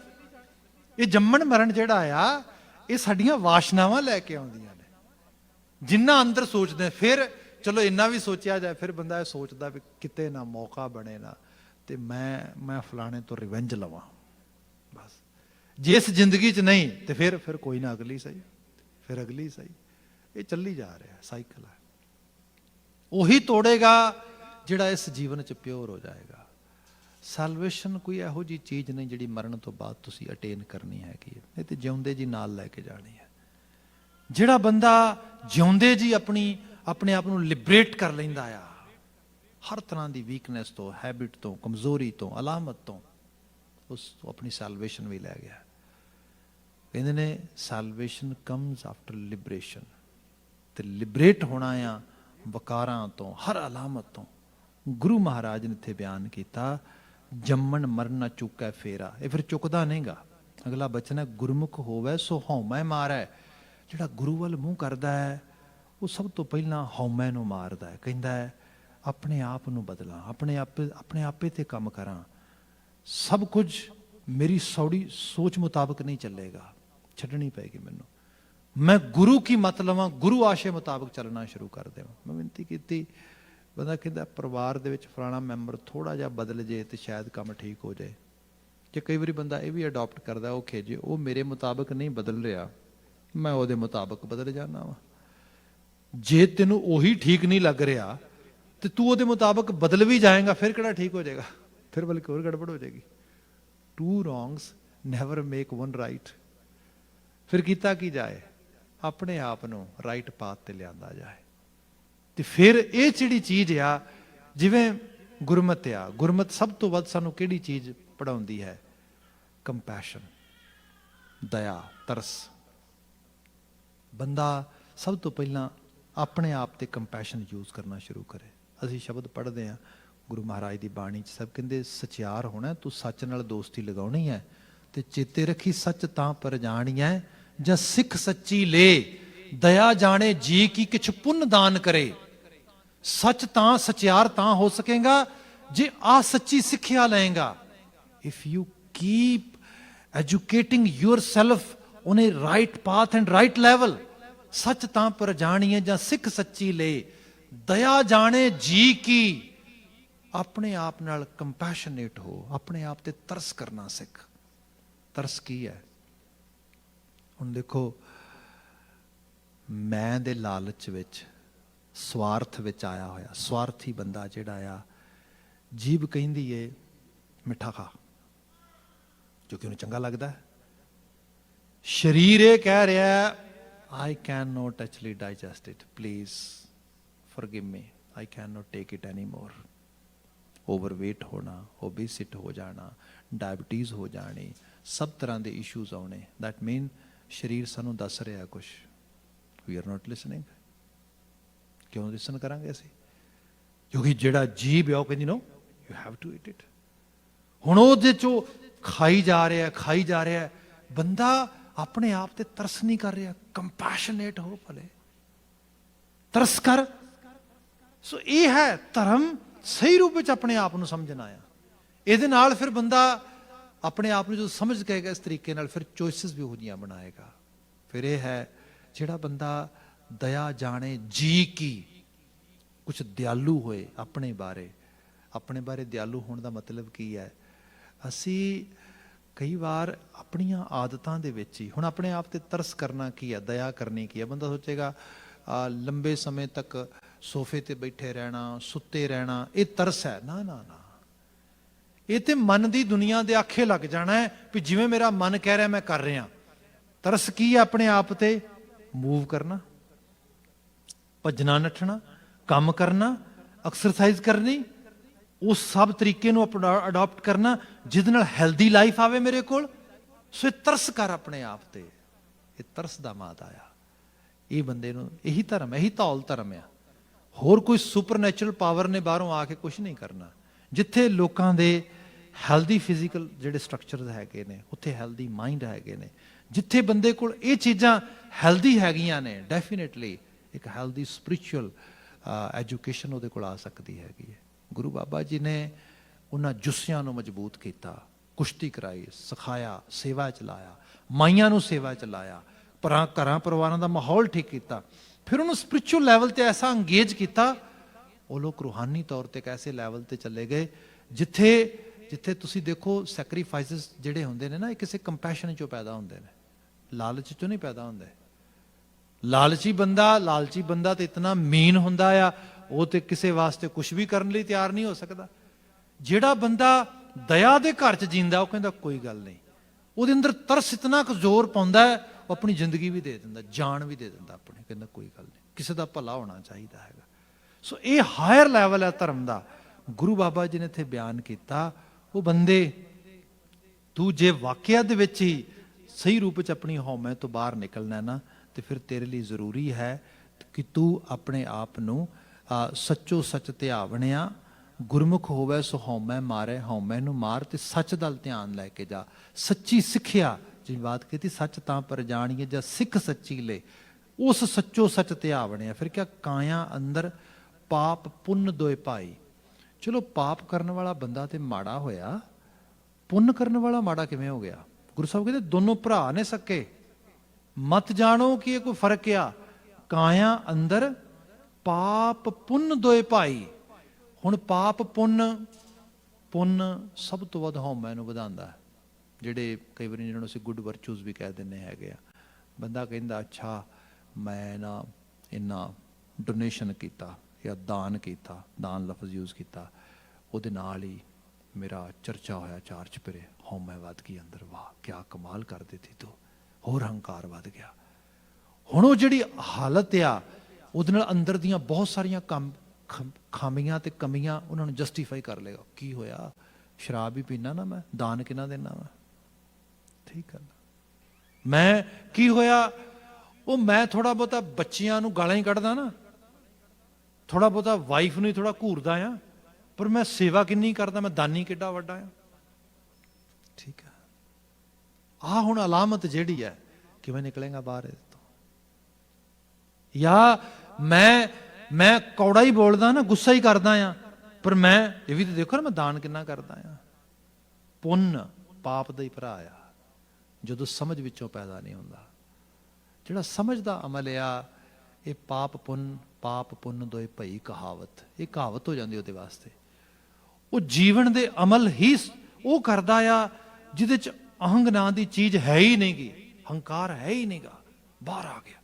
ਇਹ ਜੰਮਣ ਮਰਨ ਜਿਹੜਾ ਆ ਇਹ ਸਾਡੀਆਂ ਵਾਸ਼ਨਾਵਾਂ ਲੈ ਕੇ ਆਉਂਦੀਆਂ ਨੇ। ਜਿੰਨਾ ਅੰਦਰ ਸੋਚਦੇ ਫਿਰ ਚਲੋ ਇੰਨਾ ਵੀ ਸੋਚਿਆ ਜਾਏ, ਫਿਰ ਬੰਦਾ ਇਹ ਸੋਚਦਾ ਵੀ ਕਿਤੇ ਨਾ ਮੌਕਾ ਬਣੇ ਨਾ ਤੇ ਮੈਂ ਫਲਾਣੇ ਤੋਂ ਰਿਵੈਂਜ ਲਵਾਂ ਬਸ। ਜੇ ਇਸ ਜ਼ਿੰਦਗੀ 'ਚ ਨਹੀਂ ਤੇ ਫਿਰ ਕੋਈ ਨਾ, ਅਗਲੀ ਸਹੀ, ਫਿਰ ਅਗਲੀ ਸਹੀ। ਇਹ ਚੱਲੀ ਜਾ ਰਿਹਾ ਸਾਈਕਲ ਹੈ। ਉਹੀ ਤੋੜੇਗਾ ਜਿਹੜਾ ਇਸ ਜੀਵਨ 'ਚ ਪਿਓਰ ਹੋ ਜਾਏਗਾ। ਸੈਲਵੇਸ਼ਨ ਕੋਈ ਇਹੋ ਜਿਹੀ ਚੀਜ਼ ਨਹੀਂ ਜਿਹੜੀ ਮਰਨ ਤੋਂ ਬਾਅਦ ਤੁਸੀਂ ਅਟੇਨ ਕਰਨੀ ਹੈਗੀ, ਇਹ ਤੇ ਜਿਉਂਦੇ ਜੀ ਨਾਲ ਲੈ ਕੇ ਜਾਣੀ ਹੈ। ਜਿਹੜਾ ਬੰਦਾ ਜਿਉਂਦੇ ਜੀ ਆਪਣੇ ਆਪ ਨੂੰ ਲਿਬਰੇਟ ਕਰ ਲੈਂਦਾ ਆ ਹਰ ਤਰ੍ਹਾਂ ਦੀ ਵੀਕਨੈਸ ਤੋਂ, ਹੈਬਿਟ ਤੋਂ, ਕਮਜ਼ੋਰੀ ਤੋਂ, ਅਲਾਮਤ ਤੋਂ, ਉਸ ਤੋਂ ਆਪਣੀ ਸੈਲਵੇਸ਼ਨ ਵੀ ਲੈ ਗਿਆ। ਕਹਿੰਦੇ ਨੇ ਸੈਲਵੇਸ਼ਨ ਕਮਸ ਆਫਟਰ ਲਿਬਰੇਸ਼ਨ, ਤੇ ਲਿਬਰੇਟ ਹੋਣਾ ਆ ਵਕਾਰਾਂ ਤੋਂ, ਹਰ ਅਲਾਮਤ ਤੋਂ। ਗੁਰੂ ਮਹਾਰਾਜ ਨੇ ਇੱਥੇ ਬਿਆਨ ਕੀਤਾ, ਜੰਮਣ ਮਰਨ ਨਾ ਚੁੱਕੈ ਫੇਰਾ। ਇਹ ਫਿਰ ਚੁੱਕਦਾ ਨਹੀਂਗਾ। ਅਗਲਾ ਬਚਨ ਹੈ, ਗੁਰਮੁਖ ਹੋਵੇ ਸੋ ਹਉਮੈ ਮਾਰੈ। ਜਿਹੜਾ ਗੁਰੂ ਵੱਲ ਮੂੰਹ ਕਰਦਾ ਹੈ ਉਹ ਸਭ ਤੋਂ ਪਹਿਲਾਂ ਹਉਮੈ ਨੂੰ ਮਾਰਦਾ ਹੈ। ਕਹਿੰਦਾ ਹੈ ਆਪਣੇ ਆਪ ਨੂੰ ਬਦਲਾਂ, ਆਪਣੇ ਆਪੇ ਤੇ ਕੰਮ ਕਰਾਂ। ਸਭ ਕੁਝ ਮੇਰੀ ਸੌੜੀ ਸੋਚ ਮੁਤਾਬਕ ਨਹੀਂ ਚੱਲੇਗਾ, ਛੱਡਣੀ ਪਏਗੀ ਮੈਨੂੰ। ਮੈਂ ਗੁਰੂ ਕੀ ਮਤ ਲਵਾਂ, ਗੁਰੂ ਆਸ਼ੇ ਮੁਤਾਬਕ ਚੱਲਣਾ ਸ਼ੁਰੂ ਕਰ ਦੇਵਾਂ। ਮੈਂ ਬੇਨਤੀ ਕੀਤੀ, ਬੰਦਾ ਕਹਿੰਦਾ ਪਰਿਵਾਰ ਦੇ ਵਿੱਚ ਫਲਾਣਾ ਮੈਂਬਰ ਥੋੜ੍ਹਾ ਜਿਹਾ ਬਦਲ ਜੇ ਤੇ ਸ਼ਾਇਦ ਕੰਮ ਠੀਕ ਹੋ ਜਾਏ। ਜੇ ਕਈ ਵਾਰੀ ਬੰਦਾ ਇਹ ਵੀ ਅਡਾਪਟ ਕਰਦਾ, ਓਕੇ ਜੇ ਉਹ ਮੇਰੇ ਮੁਤਾਬਕ ਨਹੀਂ ਬਦਲ ਰਿਹਾ, ਮੈਂ ਉਹਦੇ ਮੁਤਾਬਕ ਬਦਲ ਜਾਣਾ ਵਾ। ਜੇ ਤੈਨੂੰ ਉਹੀ ਠੀਕ ਨਹੀਂ ਲੱਗ ਰਿਹਾ ਤੇ ਤੂੰ ਉਹਦੇ ਮੁਤਾਬਕ ਬਦਲ ਵੀ ਜਾਏਗਾ, ਫਿਰ ਕਿਹੜਾ ਠੀਕ ਹੋ ਜਾਏਗਾ, ਫਿਰ ਬਲਕਿ ਹੋਰ ਗੜਬੜ ਹੋ ਜਾਏਗੀ। Two wrongs never make one right. ਫਿਰ ਕੀਤਾ ਕੀ ਜਾਏ, ਆਪਣੇ ਆਪ ਨੂੰ ਰਾਈਟ ਪਾਥ ਤੇ ਲਿਆਂਦਾ ਜਾਏ। ਤੇ ਫਿਰ ਇਹ ਜਿਹੜੀ ਚੀਜ਼ ਆ, ਜਿਵੇਂ ਗੁਰਮਤ ਆ, ਗੁਰਮਤ ਸਭ ਤੋਂ ਵੱਧ ਸਾਨੂੰ ਕਿਹੜੀ ਚੀਜ਼ ਪੜਾਉਂਦੀ ਹੈ? ਕੰਪੈਸ਼ਨ, ਦਇਆ, ਤਰਸ। ਬੰਦਾ ਸਭ ਤੋਂ ਪਹਿਲਾਂ ਆਪਣੇ ਆਪ ਤੇ ਕੰਪੈਸ਼ਨ ਯੂਜ਼ ਕਰਨਾ ਸ਼ੁਰੂ ਕਰੇ। ਅਸੀਂ ਸ਼ਬਦ ਪੜ੍ਹਦੇ ਹਾਂ ਗੁਰੂ ਮਹਾਰਾਜ ਦੀ ਬਾਣੀ 'ਚ, ਸਭ ਕਹਿੰਦੇ ਸਚਿਆਰ ਹੋਣਾ, ਤੂੰ ਸੱਚ ਨਾਲ ਦੋਸਤੀ ਲਗਾਉਣੀ ਹੈ, ਤੇ ਚੇਤੇ ਰੱਖੀ ਸੱਚ ਤਾਂ ਪਰ ਜਾਣੀਐ ਜਾਂ ਸਿੱਖ ਸੱਚੀ ਲੇ, ਦਇਆ ਜਾਣੇ ਜੀ ਕੀ ਕਿਛ ਪੁੰਨ ਦਾਨ ਕਰੇ। ਸੱਚ ਤਾਂ, ਸਚਿਆਰ ਤਾਂ ਹੋ ਸਕੇਗਾ ਜੇ ਆ ਸੱਚੀ ਸਿੱਖਿਆ ਲਏਗਾ। If you keep educating yourself on a right path and right level, ਸੱਚ ਤਾਂ ਪਰ ਜਾਣੀਏ ਜਾਂ ਸਿੱਖ ਸੱਚੀ ਲੇ, ਦਇਆ ਜਾਣੇ ਜੀ ਕੀ। ਆਪਣੇ ਆਪ ਨਾਲ ਕੰਪੈਸ਼ਨੇਟ ਹੋ, ਆਪਣੇ ਆਪ ਤੇ ਤਰਸ ਕਰਨਾ ਸਿੱਖ। ਤਰਸ ਕੀ ਹੈ? ਹੁਣ ਦੇਖੋ, ਮੈਂ ਦੇ ਲਾਲਚ ਵਿੱਚ, ਸਵਾਰਥ ਵਿੱਚ ਆਇਆ ਹੋਇਆ ਸਵਾਰਥੀ ਬੰਦਾ ਜਿਹੜਾ ਆ, ਜੀਭ ਕਹਿੰਦੀ ਏ ਮਿੱਠਾ ਖਾ, ਜੋ ਕਿ ਉਹਨੂੰ ਚੰਗਾ ਲੱਗਦਾ ਹੈ। ਸਰੀਰ ਇਹ ਕਹਿ ਰਿਹਾ, I cannot actually digest it, please forgive me, I cannot take it anymore। Overweight ਹੋਣਾ, ਓਬੇਸਿਟ ਹੋ ਜਾਣਾ, ਡਾਇਬਟੀਜ਼ ਹੋ ਜਾਣੀ, ਸਭ ਤਰ੍ਹਾਂ ਦੇ ਇਸ਼ੂਜ਼ ਆਉਣੇ। ਦੈਟ ਮੀਨ ਸਰੀਰ ਸਾਨੂੰ ਦੱਸ ਰਿਹਾ ਕੁਛ, ਵੀ ਆਰ ਨੋਟ ਲਿਸਨਿੰਗ। ਕਿਉਂ ਲਿਸਨ ਕਰਾਂਗੇ ਅਸੀਂ? ਕਿਉਂਕਿ ਜਿਹੜਾ ਜੀਭ ਹੈ ਉਹ ਕਹਿੰਦੀ no, you have to eat it. ਹੁਣ ਉਹਦੇ ਚੋਂ ਖਾਈ ਜਾ ਰਿਹਾ। ਬੰਦਾ ਆਪਣੇ ਆਪ ਤੇ ਤਰਸ ਨਹੀਂ ਕਰ ਰਿਹਾ। ਕੰਪੈਸ਼ਨੇਟ ਹੋ, ਭਲੇ ਤਰਸ ਕਰ। ਸੋ ਇਹ ਹੈ ਧਰਮ, ਸਹੀ ਰੂਪ ਵਿੱਚ ਆਪਣੇ ਆਪ ਨੂੰ ਸਮਝਣਾ ਆ। ਇਹਦੇ ਨਾਲ ਫਿਰ ਬੰਦਾ ਆਪਣੇ ਆਪ ਨੂੰ ਜਦੋਂ ਸਮਝ ਕਹੇਗਾ ਇਸ ਤਰੀਕੇ ਨਾਲ, ਫਿਰ ਚੋਇਸਿਸ ਵੀ ਉਹੋ ਜਿਹੀਆਂ ਬਣਾਏਗਾ। ਫਿਰ ਇਹ ਹੈ ਜਿਹੜਾ ਬੰਦਾ ਦਇਆ ਜਾਣੇ ਜੀ ਕੀ, ਕੁਛ ਦਿਆਲੂ ਹੋਏ ਆਪਣੇ ਬਾਰੇ ਦਿਆਲੂ ਹੋਣ ਦਾ ਮਤਲਬ ਕੀ ਹੈ? ਅਸੀਂ ਕਈ ਵਾਰ ਆਪਣੀਆਂ ਆਦਤਾਂ ਦੇ ਵਿੱਚ ਹੀ, ਹੁਣ ਆਪਣੇ ਆਪ ਤੇ ਤਰਸ ਕਰਨਾ ਕੀ ਹੈ, ਦਇਆ ਕਰਨੀ ਕੀ ਹੈ? ਬੰਦਾ ਸੋਚੇਗਾ ਲੰਬੇ ਸਮੇਂ ਤੱਕ ਸੋਫੇ ਤੇ ਬੈਠੇ ਰਹਿਣਾ, ਸੁੱਤੇ ਰਹਿਣਾ, ਇਹ ਤਰਸ ਹੈ। ਨਾ ਨਾ ਨਾ, ਇਹ ਤੇ ਮਨ ਦੀ ਦੁਨੀਆ ਦੇ ਆਖੇ ਲੱਗ ਜਾਣਾ ਹੈ ਵੀ ਜਿਵੇਂ ਮੇਰਾ ਮਨ ਕਹਿ ਰਿਹਾ ਮੈਂ ਕਰ ਰਿਹਾ। ਤਰਸ ਕੀ ਹੈ? ਆਪਣੇ ਆਪ ਤੇ ਮੂਵ ਕਰਨਾ, ਭੱਜਣਾ ਨੱਠਣਾ, ਕੰਮ ਕਰਨਾ, ਐਕਸਰਸਾਈਜ਼ ਕਰਨੀ, ਉਸ ਸਭ ਤਰੀਕੇ ਨੂੰ ਅਡਾਪਟ ਕਰਨਾ ਜਿਹਦੇ ਨਾਲ ਹੈਲਦੀ ਲਾਈਫ ਆਵੇ ਮੇਰੇ ਕੋਲ। ਸੋ ਇਹ ਤਰਸ ਕਰ ਆਪਣੇ ਆਪ ਤੇ, ਇਹ ਤਰਸ ਦਾ ਮਾਦਾ ਆ। ਇਹ ਬੰਦੇ ਨੂੰ ਇਹੀ ਧਰਮ, ਇਹੀ ਧੌਲ ਧਰਮ ਆ। ਹੋਰ ਕੋਈ ਸੁਪਰਨੈਚੁਰਲ ਪਾਵਰ ਨੇ ਬਾਹਰੋਂ ਆ ਕੇ ਕੁਝ ਨਹੀਂ ਕਰਨਾ। ਜਿੱਥੇ ਲੋਕਾਂ ਦੇ ਹੈਲਦੀ ਫਿਜ਼ੀਕਲ ਜਿਹੜੇ ਸਟਰਕਚਰਸ ਹੈਗੇ ਨੇ, ਉੱਥੇ ਹੈਲਦੀ ਮਾਈਂਡ ਹੈਗੇ ਨੇ। ਜਿੱਥੇ ਬੰਦੇ ਕੋਲ ਇਹ ਚੀਜ਼ਾਂ ਹੈਲਦੀ ਹੈਗੀਆਂ ਨੇ, ਡੈਫੀਨੇਟਲੀ ਇੱਕ ਹੈਲਦੀ ਸਪਿਰਿਚੁਅਲ ਐਜੂਕੇਸ਼ਨ ਉਹਦੇ ਕੋਲ ਆ ਸਕਦੀ ਹੈਗੀ ਹੈ। ਗੁਰੂ ਬਾਬਾ ਜੀ ਨੇ ਉਹਨਾਂ ਜੁੱਸਿਆਂ ਨੂੰ ਮਜ਼ਬੂਤ ਕੀਤਾ, ਕੁਸ਼ਤੀ ਕਰਾਈ, ਸਿਖਾਇਆ, ਸੇਵਾ ਚ ਲਾਇਆ, ਮਾਈਆਂ ਨੂੰ ਸੇਵਾ ਚ ਲਾਇਆ, ਘਰਾਂ ਪਰਿਵਾਰਾਂ ਦਾ ਮਾਹੌਲ ਠੀਕ ਕੀਤਾ। ਫਿਰ ਉਹਨੂੰ ਸਪਿਰਿਚੁਅਲ ਲੈਵਲ ਤੇ ਐਸਾ ਅੰਗੇਜ ਕੀਤਾ, ਉਹ ਲੋਕ ਰੂਹਾਨੀ ਤੌਰ ਤੇ ਇੱਕ ਐਸੇ ਲੈਵਲ ਤੇ ਚਲੇ ਗਏ ਜਿੱਥੇ ਜਿੱਥੇ ਤੁਸੀਂ ਦੇਖੋ ਸੈਕਰੀਫਾਈਸਿਸ ਜਿਹੜੇ ਹੁੰਦੇ ਨੇ ਨਾ, ਇਹ ਕਿਸੇ ਕੰਪੈਸ਼ਨ ਚੋਂ ਪੈਦਾ ਹੁੰਦੇ ਨੇ, ਲਾਲਚ ਚੋਂ ਨਹੀਂ ਪੈਦਾ ਹੁੰਦੇ। ਲਾਲਚੀ ਬੰਦਾ ਤੇ ਇਤਨਾ ਮੀਨ ਹੁੰਦਾ ਆ, ਉਹ ਤੇ ਕਿਸੇ ਵਾਸਤੇ ਕੁਝ ਵੀ ਕਰਨ ਲਈ ਤਿਆਰ ਨਹੀਂ ਹੋ ਸਕਦਾ। ਜਿਹੜਾ ਬੰਦਾ ਦਇਆ ਦੇ ਘਰ 'ਚ ਜੀਂਦਾ, ਉਹ ਕਹਿੰਦਾ ਕੋਈ ਗੱਲ ਨਹੀਂ, ਉਹਦੇ ਅੰਦਰ ਤਰਸ ਇਤਨਾ ਕੁ ਜ਼ੋਰ ਪਾਉਂਦਾ ਹੈ, ਉਹ ਆਪਣੀ ਜ਼ਿੰਦਗੀ ਵੀ ਦੇ ਦਿੰਦਾ, ਜਾਨ ਵੀ ਦੇ ਦਿੰਦਾ ਆਪਣੀ, ਕਹਿੰਦਾ ਕੋਈ ਗੱਲ ਨਹੀਂ, ਕਿਸੇ ਦਾ ਭਲਾ ਹੋਣਾ ਚਾਹੀਦਾ ਹੈਗਾ। ਸੋ ਇਹ ਹਾਇਰ ਲੈਵਲ ਹੈ ਧਰਮ ਦਾ। ਗੁਰੂ ਬਾਬਾ ਜੀ ਨੇ ਇੱਥੇ ਬਿਆਨ ਕੀਤਾ, ਉਹ ਬੰਦੇ ਤੂੰ ਜੇ ਵਾਕਿਆ ਦੇ ਵਿੱਚ ਹੀ ਸਹੀ ਰੂਪ 'ਚ ਆਪਣੀ ਹਉਮੈ ਤੋਂ ਬਾਹਰ ਨਿਕਲਣਾ ਨਾ, ਤੇ ਫਿਰ ਤੇਰੇ ਲਈ ਜ਼ਰੂਰੀ ਹੈ ਕਿ ਤੂੰ ਆਪਣੇ ਆਪ ਨੂੰ ਸੱਚੋ ਸੱਚ ਧਿਆਵਣਿਆ, ਗੁਰਮੁਖ ਹੋਵੇ ਸੋ ਹਉਮੈ ਮਾਰੇ, ਹਉਮੈ ਨੂੰ ਮਾਰ ਤੇ ਸੱਚ ਦਾ ਧਿਆਨ ਲੈ ਕੇ ਜਾ। ਸੱਚੀ ਸਿੱਖਿਆ ਜਿਵੇਂ ਬਾਤ ਕੀਤੀ, ਸੱਚ ਤਾਂ ਪਰ ਜਾਣੀਏ ਜਾਂ ਸਿੱਖ ਸੱਚੀ ਲੈ, ਉਸ ਸੱਚੋ ਸੱਚ ਧਿਆਵਣਿਆ। ਫਿਰ ਕਿਆ ਕਾਇਆ ਅੰਦਰ ਪਾਪ ਪੁੰਨ ਦੋਏ ਭਾਈ। ਚਲੋ ਪਾਪ ਕਰਨ ਵਾਲਾ ਬੰਦਾ ਤੇ ਮਾੜਾ ਹੋਇਆ, ਪੁੰਨ ਕਰਨ ਵਾਲਾ ਮਾੜਾ ਕਿਵੇਂ ਹੋ ਗਿਆ? ਗੁਰੂ ਸਾਹਿਬ ਕਹਿੰਦੇ ਦੋਨੋਂ ਭਰਾ ਨੇ ਸਕੇ, ਮਤ ਜਾਣੋ ਕਿ ਇਹ ਕੋਈ ਫਰਕ ਆ। ਕਾਇਆ ਅੰਦਰ ਪਾਪ ਪੁੰਨ ਦੋਏ ਭਾਈ। ਹੁਣ ਪਾਪ ਪੁੰਨ ਸਭ ਤੋਂ ਵੱਧ ਹਉਮੈ ਨੂੰ ਵਧਾਉਂਦਾ ਹੈ। ਜਿਹੜੇ ਕਈ ਵਾਰੀ ਜਿਹਨਾਂ ਨੂੰ ਅਸੀਂ ਗੁੱਡ ਵਰਚੂਜ਼ ਵੀ ਕਹਿ ਦਿੰਦੇ ਹੈਗੇ ਆ। ਬੰਦਾ ਕਹਿੰਦਾ ਅੱਛਾ ਮੈਂ ਨਾ ਇੰਨਾ ਡੋਨੇਸ਼ਨ ਕੀਤਾ ਜਾਂ ਦਾਨ ਕੀਤਾ, ਦਾਨ ਲਫ਼ਜ਼ ਯੂਜ਼ ਕੀਤਾ, ਉਹਦੇ ਨਾਲ ਹੀ ਮੇਰਾ ਚਰਚਾ ਹੋਇਆ ਚਾਰ ਚੁਫੇਰੇ, ਹਉਮੈ ਵੱਧ ਗਈ ਅੰਦਰ, ਵਾਹ ਕਿਆ ਕਮਾਲ ਕਰ ਦਿੱਤੀ ਤੂੰ, ਹੋਰ ਹੰਕਾਰ ਵੱਧ ਗਿਆ। ਹੁਣ ਉਹ ਜਿਹੜੀ ਹਾਲਤ ਆ, ਉਹਦੇ ਨਾਲ ਅੰਦਰ ਦੀਆਂ ਬਹੁਤ ਸਾਰੀਆਂ ਖਾਮੀਆਂ ਤੇ ਕਮੀਆਂ ਉਹਨਾਂ ਨੂੰ ਜਸਟੀਫਾਈ ਕਰ ਲਏਗਾ। ਕੀ ਹੋਇਆ, ਸ਼ਰਾਬ ਹੀ ਪੀਣਾ ਨਾ, ਮੈਂ ਦਾਨ ਕਿਹਨਾਂ ਦੇਣਾ ਵਾ, ਠੀਕ ਹੈ। ਮੈਂ ਕੀ ਹੋਇਆ, ਉਹ ਮੈਂ ਥੋੜਾ ਬਹੁਤਾ ਬੱਚਿਆਂ ਨੂੰ ਗਾਲਾਂ ਹੀ ਕੱਢਦਾ ਨਾ, ਥੋੜਾ ਬਹੁਤਾ ਵਾਈਫ ਨੂੰ ਹੀ ਥੋੜਾ ਘੂਰਦਾ ਆ, ਪਰ ਮੈਂ ਸੇਵਾ ਕਿੰਨੀ ਕਰਦਾ, ਮੈਂ ਦਾਨੀ ਕਿੱਡਾ ਵੱਡਾ ਆ, ਠੀਕ ਹੈ। ਆਹ ਹੁਣ ਅਲਾਮਤ ਜਿਹੜੀ ਹੈ, ਕਿਵੇਂ ਨਿਕਲੇਗਾ ਬਾਹਰ ਇਹਦੇ ਤੋਂ? ਜਾਂ ਮੈਂ ਕੌੜਾ ਹੀ ਬੋਲਦਾ ਨਾ, ਗੁੱਸਾ ਹੀ ਕਰਦਾ ਆ, ਪਰ ਮੈਂ ਇਹ ਵੀ ਤਾਂ ਦੇਖੋ ਨਾ ਮੈਂ ਦਾਨ ਕਿੰਨਾ ਕਰਦਾ ਆ। ਪੁੰਨ ਪਾਪ ਦਾ ਹੀ ਭਰਾ ਆ, ਜਦੋਂ ਸਮਝ ਵਿੱਚੋਂ ਪੈਦਾ ਨਹੀਂ ਹੁੰਦਾ। ਜਿਹੜਾ ਸਮਝ ਦਾ ਅਮਲ ਆ, ਇਹ ਪਾਪ ਪੁੰਨ ਦੋਏ ਭਈ ਕਹਾਵਤ, ਇਹ ਕਹਾਵਤ ਹੋ ਜਾਂਦੀ ਉਹਦੇ ਵਾਸਤੇ। ਉਹ ਜੀਵਨ ਦੇ ਅਮਲ ਹੀ ਉਹ ਕਰਦਾ ਆ ਜਿਹਦੇ ਚ ਅਹੰਗ ਨਾਂ ਦੀ ਚੀਜ਼ ਹੈ ਹੀ ਨਹੀਂਗੀ, ਹੰਕਾਰ ਹੈ ਹੀ ਨਹੀਂਗਾ, ਬਾਹਰ ਆ ਗਿਆ।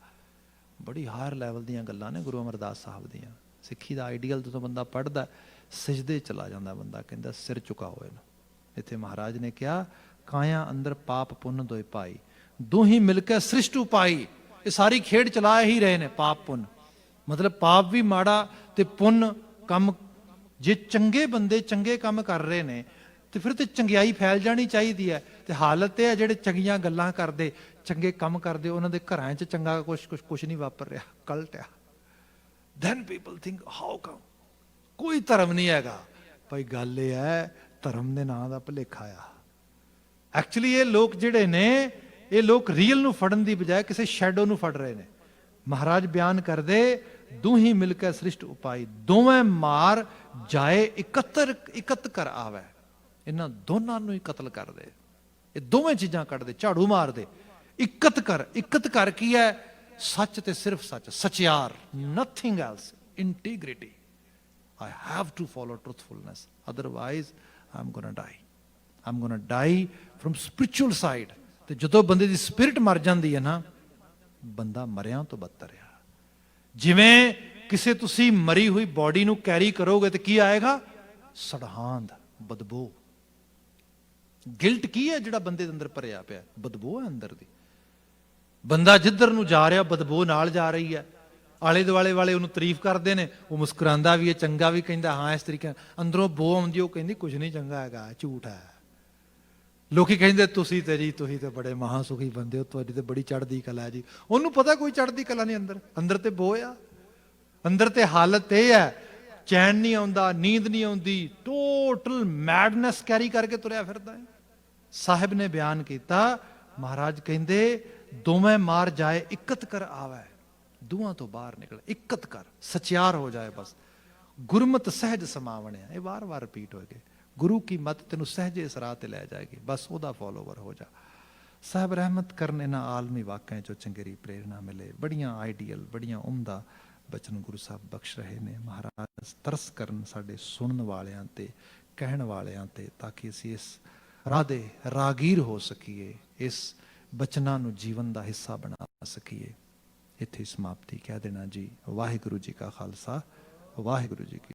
ਬੜੀ ਹਾਇਰ ਲੈਵਲ ਦੀਆਂ ਗੱਲਾਂ ਨੇ ਗੁਰੂ ਅਮਰਦਾਸ ਸਾਹਿਬ ਦੀਆਂ। ਸਿੱਖੀ ਦਾ ਆਈਡੀਅਲ ਜਦੋਂ ਬੰਦਾ ਪੜ੍ਹਦਾ, ਸਿਜਦੇ ਚਲਾ ਜਾਂਦਾ ਬੰਦਾ, ਕਹਿੰਦਾ ਸਿਰ ਝੁਕਾਓ ਇਹਨੂੰ। ਇੱਥੇ ਮਹਾਰਾਜ ਨੇ ਕਿਹਾ ਕਾਇਆ ਅੰਦਰ ਪਾਪ ਪੁੰਨ ਦੋਏ ਭਾਈ, ਦੋਹੀ ਮਿਲ ਕੇ ਸ੍ਰਿਸ਼ਟ ਉਪਾਈ। ਇਹ ਸਾਰੀ ਖੇਡ ਚਲਾ ਹੀ ਰਹੇ ਨੇ, ਪਾਪ ਪੁੰਨ ਮਤਲਬ ਪਾਪ ਵੀ ਮਾੜਾ ਤੇ ਪੁੰਨ ਕੰਮ। ਜੇ ਚੰਗੇ ਬੰਦੇ ਚੰਗੇ ਕੰਮ ਕਰ ਰਹੇ ਨੇ ਤੇ ਫਿਰ ਤੇ ਚੰਗਿਆਈ ਫੈਲ ਜਾਣੀ ਚਾਹੀਦੀ ਹੈ। ਤੇ ਹਾਲਤ ਇਹ ਹੈ ਜਿਹੜੇ ਚੰਗੀਆਂ ਗੱਲਾਂ ਕਰਦੇ, ਚੰਗੇ ਕੰਮ ਕਰਦੇ, ਉਹਨਾਂ ਦੇ ਘਰਾਂ 'ਚ ਚੰਗਾ ਕੁਛ ਨਹੀਂ ਵਾਪਰ ਰਿਹਾ, ਕਲਟ ਆ। ਦੈਨ ਪੀਪਲ ਥਿੰਕ ਹਾਊ ਕਮ, ਕੋਈ ਧਰਮ ਨਹੀਂ ਹੈਗਾ। ਭਾਈ ਗੱਲ ਇਹ ਹੈ, ਧਰਮ ਦੇ ਨਾਂ ਦਾ ਭੁਲੇਖਾ ਆ। ਐਕਚੁਅਲੀ ਇਹ ਲੋਕ ਜਿਹੜੇ ਨੇ, ਇਹ ਲੋਕ ਰੀਅਲ ਨੂੰ ਫੜਨ ਦੀ ਬਜਾਏ ਕਿਸੇ ਸ਼ੈਡੋ ਨੂੰ ਫੜ ਰਹੇ ਨੇ। ਮਹਾਰਾਜ ਬਿਆਨ ਕਰਦੇ ਦੋਹੀ ਮਿਲ ਕੇ ਸ੍ਰਿਸ਼ਟ ਉਪਾਈ, ਦੋਵੇਂ ਮਾਰ ਜਾਏ ਇਕੱਤ ਕਰ ਆਵੇ। ਇਹਨਾਂ ਦੋਨਾਂ ਨੂੰ ਹੀ ਕਤਲ ਕਰ ਦੇ, ਇਹ ਦੋਵੇਂ ਚੀਜ਼ਾਂ ਕੱਢ ਦੇ, ਝਾੜੂ ਮਾਰ ਦੇ। ਇਕੱਤ ਕਰ ਕੀ ਹੈ? ਸੱਚ ਤੇ ਸਿਰਫ ਸੱਚ, ਸਚਿਆਰ, nothing else, integrity. I have to follow truthfulness, otherwise I'm gonna die from spiritual side। ਤੇ ਜਦੋਂ ਬੰਦੇ ਦੀ ਸਪਿਰਿਟ ਮਰ ਜਾਂਦੀ ਹੈ ਨਾ, ਬੰਦਾ ਮਰਿਆਂ ਤੋਂ ਬੱਤਰ ਆ। ਜਿਵੇਂ ਕਿਸੇ ਤੁਸੀਂ ਮਰੀ ਹੋਈ ਬੋਡੀ ਨੂੰ ਕੈਰੀ ਕਰੋਗੇ ਤੇ ਕੀ ਆਏਗਾ? ਸੜਹਾਂਦ, ਬਦਬੂ। ਗਿਲਟ ਕੀ ਹੈ ਜਿਹੜਾ ਬੰਦੇ ਦੇ ਅੰਦਰ ਭਰਿਆ ਪਿਆ? ਬਦਬੂ ਹੈ ਅੰਦਰ ਦੀ। ਬੰਦਾ ਜਿੱਧਰ ਨੂੰ ਜਾ ਰਿਹਾ, ਬਦਬੂ ਨਾਲ ਜਾ ਰਹੀ ਹੈ। ਆਲੇ ਦੁਆਲੇ ਵਾਲੇ ਉਹਨੂੰ ਤਾਰੀਫ ਕਰਦੇ ਨੇ, ਉਹ ਮੁਸਕਰਾਉਂਦਾ ਵੀ ਹੈ, ਚੰਗਾ ਵੀ ਕਹਿੰਦਾ, ਹਾਂ ਇਸ ਤਰੀਕੇ। ਅੰਦਰੋਂ ਬੋ ਆਉਂਦੀ, ਉਹ ਕਹਿੰਦੀ ਕੁਝ ਨਹੀਂ ਚੰਗਾ ਹੈਗਾ, ਝੂਠ ਹੈ। ਲੋਕੀ ਕਹਿੰਦੇ ਤੁਸੀਂ ਤੇ ਬੜੇ ਮਹਾਂਸੁਖੀ ਬੰਦੇ ਹੋ, ਤੁਹਾਡੀ ਤੇ ਬੜੀ ਚੜ੍ਹਦੀ ਕਲਾ ਹੈ ਜੀ। ਉਹਨੂੰ ਪਤਾ ਕੋਈ ਚੜ੍ਹਦੀ ਕਲਾ ਨਹੀਂ ਅੰਦਰ ਤੇ ਬੋ ਆ। ਅੰਦਰ ਤੇ ਹਾਲਤ ਇਹ ਹੈ, ਚੈਨ ਨਹੀਂ ਆਉਂਦਾ, ਨੀਂਦ ਨਹੀਂ ਆਉਂਦੀ, ਟੋਟਲ ਮੈਡਨੈਸ ਕੈਰੀ ਕਰਕੇ ਤੁਰਿਆ ਫਿਰਦਾ ਹੈ। ਸਾਹਿਬ ਨੇ ਬਿਆਨ ਕੀਤਾ, ਮਹਾਰਾਜ ਕਹਿੰਦੇ ਦੋਵੇਂ ਮਾਰ ਜਾਏ ਇਕੱਤ ਕਰ ਆਵੇ। ਦੋਹਾਂ ਤੋਂ ਬਾਹਰ ਨਿਕਲ, ਇਕੱਤ ਕਰ, ਸਚਿਆਰ ਹੋ ਜਾਏ। ਬਸ ਗੁਰਮਤਿ ਸਹਿਜ ਸਮਾਵਣਿਆ, ਇਹ ਵਾਰ-ਵਾਰ ਰਿਪੀਟ ਹੋਏਗੇ। ਗੁਰੂ ਕੀ ਮਤ ਤੈਨੂੰ ਸਹਿਜੇ ਇਸ ਰਾਹ ਤੇ ਲੈ ਜਾਏਗੀ, ਬਸ ਉਹਦਾ ਫੋਲੋਵਰ ਹੋ ਜਾ। ਸਾਹਿਬ ਰਹਿਮਤ ਕਰਨ, ਇਹਨਾਂ ਆਲਮੀ ਵਾਕਿਆਂ ਚੋਂ ਚੰਗੇਰੀ ਪ੍ਰੇਰਨਾ ਮਿਲੇ। ਬੜੀਆਂ ਆਈਡੀਅਲ, ਬੜੀਆਂ ਉਮਦਾ ਬਚਨ ਗੁਰੂ ਸਾਹਿਬ ਬਖਸ਼ ਰਹੇ ਨੇ। ਮਹਾਰਾਜ ਤਰਸ ਕਰਨ ਸਾਡੇ ਸੁਣਨ ਵਾਲਿਆਂ ਤੇ, ਕਹਿਣ ਵਾਲਿਆਂ ਤੇ, ਤਾਂ ਕਿ ਅਸੀਂ ਇਸ ਰਾਹ ਦੇ ਰਾਗੀਰ ਹੋ ਸਕੀਏ, ਇਸ ਬਚਨਾਂ ਨੂੰ ਜੀਵਨ ਦਾ ਹਿੱਸਾ ਬਣਾ ਸਕੀਏ। ਇੱਥੇ ਸਮਾਪਤੀ ਕਹਿ ਦੇਣਾ ਜੀ। ਵਾਹਿਗੁਰੂ ਜੀ ਕਾ ਖਾਲਸਾ, ਵਾਹਿਗੁਰੂ ਜੀ ਕੀ